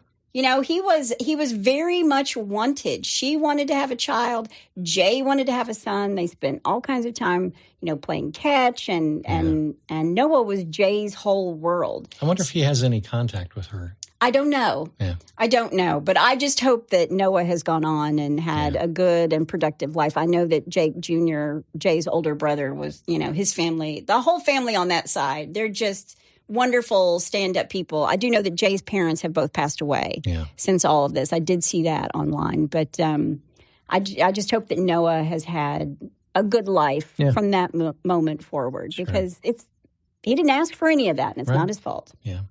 He was very much wanted. She wanted to have a child. Jay wanted to have a son. They spent all kinds of time, playing catch, and Noah was Jay's whole world. I wonder if he has any contact with her. I don't know. Yeah. I don't know. But I just hope that Noah has gone on and had a good and productive life. I know that Jake Jr., Jay's older brother, was, his family, the whole family on that side, they're just wonderful stand-up people. I do know that Jay's parents have both passed away since all of this. I did see that online. But I just hope that Noah has had a good life from that moment forward, because he didn't ask for any of that, and it's not his fault. Yeah.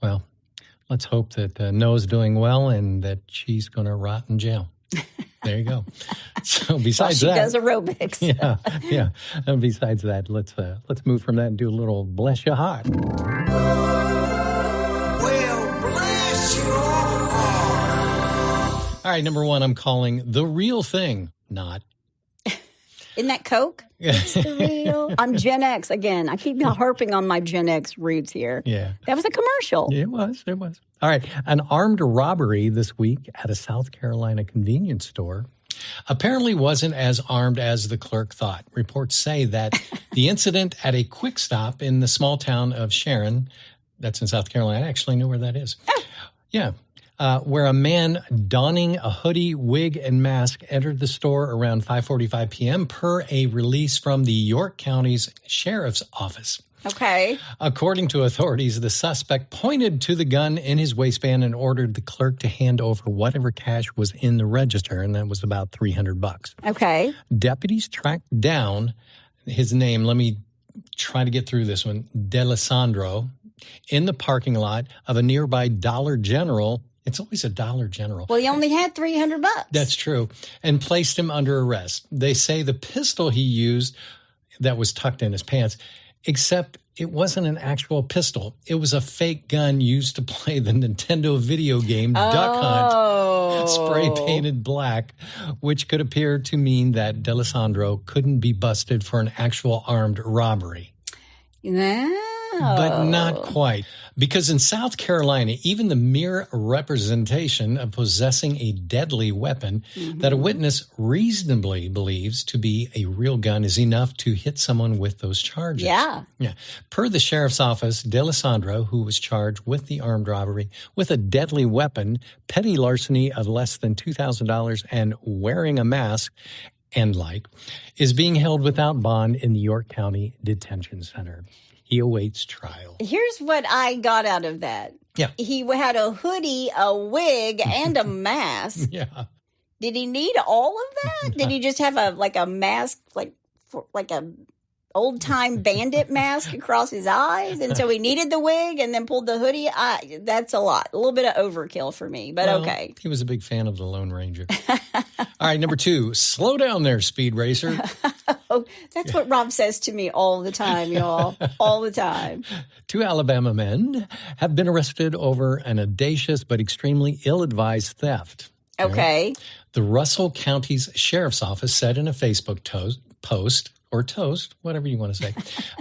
Well, let's hope that Noah's doing well and that she's going to rot in jail. There you go. So besides that, she does aerobics. Yeah. And besides that, let's move from that and do a little bless your heart. Well, bless your heart. All right, number one, I'm calling The Real Thing. Not. Isn't that Coke? It's the real. I'm Gen X again. I keep harping on my Gen X roots here. Yeah. That was a commercial. It was. All right. An armed robbery this week at a South Carolina convenience store. apparently wasn't as armed as the clerk thought. Reports say that the incident at a quick stop in the small town of Sharon, that's in South Carolina. I actually know where that is. Yeah. Where a man donning a hoodie, wig, and mask entered the store around 5:45 p.m. per a release from the York County's Sheriff's Office. Okay. According to authorities, the suspect pointed to the gun in his waistband and ordered the clerk to hand over whatever cash was in the register, and that was about $300. Okay. Deputies tracked down his name. Let me try to get through this one. D'Alessandro in the parking lot of a nearby Dollar General. It's always a Dollar General. Well, he only had $300. That's true. And placed him under arrest. They say the pistol he used that was tucked in his pants, except it wasn't an actual pistol. It was a fake gun used to play the Nintendo video game Duck Hunt, spray painted black, which could appear to mean that D'Alessandro couldn't be busted for an actual armed robbery. Yeah. But not quite. Because in South Carolina, even the mere representation of possessing a deadly weapon that a witness reasonably believes to be a real gun is enough to hit someone with those charges. Yeah. Per the sheriff's office, D'Alessandro, who was charged with the armed robbery with a deadly weapon, petty larceny of less than $2,000, and wearing a mask, and is being held without bond in the York County Detention Center. He awaits trial. Here's what I got out of that. Yeah. He had a hoodie, a wig, and a mask. Yeah. Did he need all of that? Did he just have a mask, like a old-time bandit mask across his eyes? And so he needed the wig and then pulled the hoodie? That's a lot. A little bit of overkill for me, but okay. He was a big fan of the Lone Ranger. All right, number 2, slow down there, Speed Racer. Oh, that's what Rob says to me all the time, y'all. All the time. 2 Alabama men have been arrested over an audacious but extremely ill-advised theft. Okay. The Russell County's Sheriff's Office said in a Facebook post, or toast, whatever you want to say,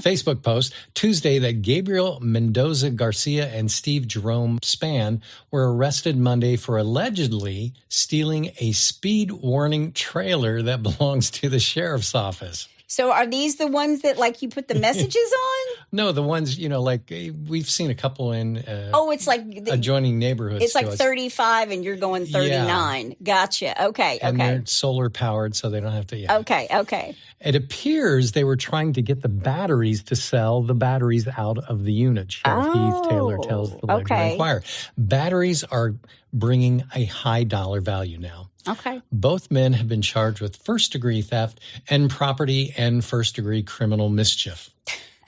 Facebook post Tuesday that Gabriel Mendoza Garcia and Steve Jerome Spann were arrested Monday for allegedly stealing a speed warning trailer that belongs to the sheriff's office. So are these the ones that, you put the messages on? No, the ones, we've seen a couple in it's like adjoining neighborhoods. It's like 35 and you're going 39. Yeah. Gotcha. Okay. And they're solar powered, so they don't have to. Yeah. Okay. It appears they were trying to get the batteries to sell the batteries out of the unit. Sheriff Heath Taylor tells the Ledger Enquirer. Batteries are bringing a high dollar value now. Okay. Both men have been charged with first-degree theft and property and first-degree criminal mischief.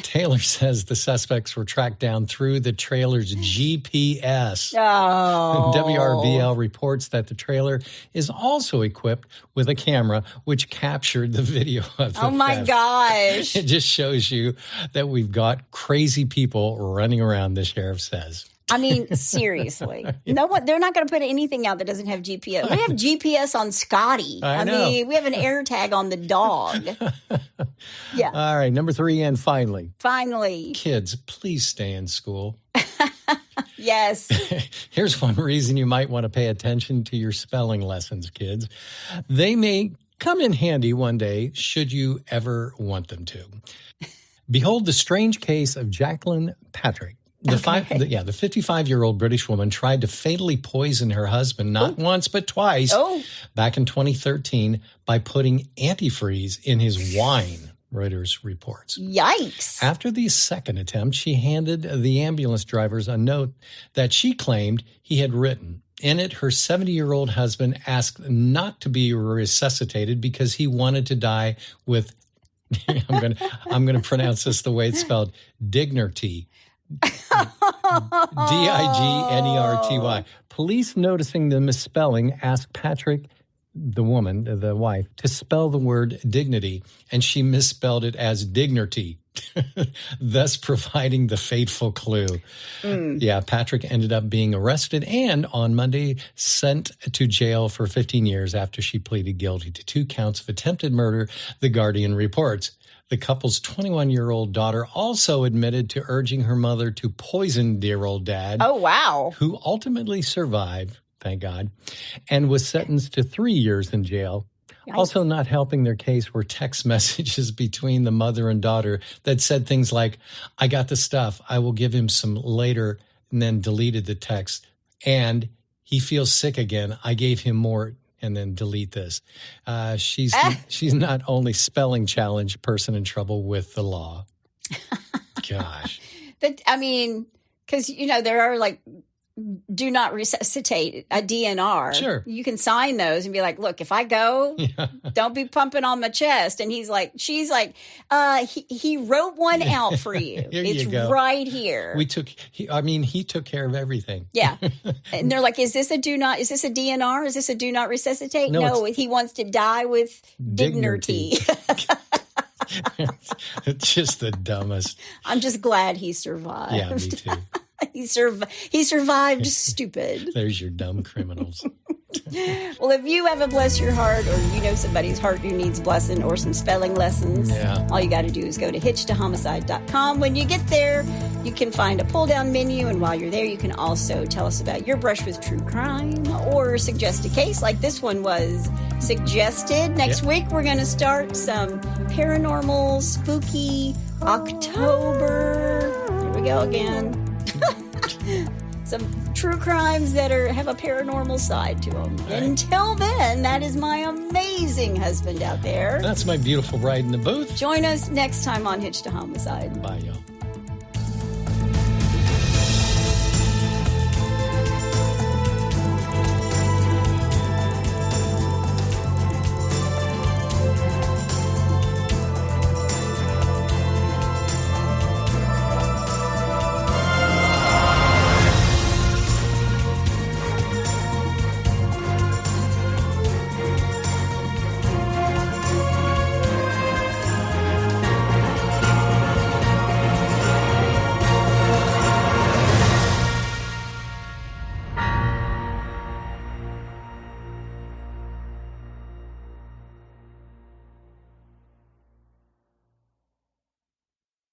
Taylor says the suspects were tracked down through the trailer's GPS. Oh. WRBL reports that the trailer is also equipped with a camera, which captured the video of the Oh, my theft. gosh. It just shows you that we've got crazy people running around, the sheriff says. I mean, seriously. No one, they're not going to put anything out that doesn't have GPS. We have GPS on Scotty. I know. mean, we have an air tag on the dog. Yeah. All right, number 3, and finally. Finally. Kids, please stay in school. Yes. Here's one reason you might want to pay attention to your spelling lessons, kids. They may come in handy one day should you ever want them to. Behold the strange case of Jacqueline Patrick. The 55-year-old British woman tried to fatally poison her husband not once but twice back in 2013 by putting antifreeze in his wine, Reuters reports. Yikes. After the second attempt, she handed the ambulance drivers a note that she claimed he had written. In it, her 70-year-old husband asked not to be resuscitated because he wanted to die with, I'm going to pronounce this the way it's spelled, dignity. Dignerty. Police, noticing the misspelling, asked Patrick, the woman, the wife, to spell the word dignity, and she misspelled it as dignity, thus providing the fateful clue. Yeah, Patrick ended up being arrested and on Monday sent to jail for 15 years after she pleaded guilty to 2 counts of attempted murder, The Guardian reports. The couple's 21-year-old daughter also admitted to urging her mother to poison dear old dad. Oh, wow. Who ultimately survived, thank God, and was sentenced to 3 years in jail. Also not helping their case were text messages between the mother and daughter that said things like, I got the stuff, I will give him some later, and then deleted the text. And he feels sick again. I gave him more, and then delete this. She's not only spelling challenge person in trouble with the law. Gosh. But I mean, because, there are like, do not resuscitate a DNR. Sure. You can sign those and be like, look, if I go, don't be pumping on my chest. And she's like, he wrote one out for you. It's right here. He took care of everything. Yeah. And they're like, is this a DNR? Is this a do not resuscitate? No, he wants to die with dignity. It's just the dumbest. I'm just glad he survived. Yeah, me too. He survived stupid. There's your dumb criminals. Well, if you have a bless your heart, or you know somebody's heart who needs blessing or some spelling lessons, all you got to do is go to hitchtohomicide.com. When you get there, you can find a pull-down menu, and while you're there, you can also tell us about your brush with true crime or suggest a case like this one was suggested. Next week, we're going to start some paranormal, spooky October. Here we go again. Some true crimes that have a paranormal side to them. Right. Until then, that is my amazing husband out there. That's my beautiful bride in the booth. Join us next time on Hitch to Homicide. Bye, y'all.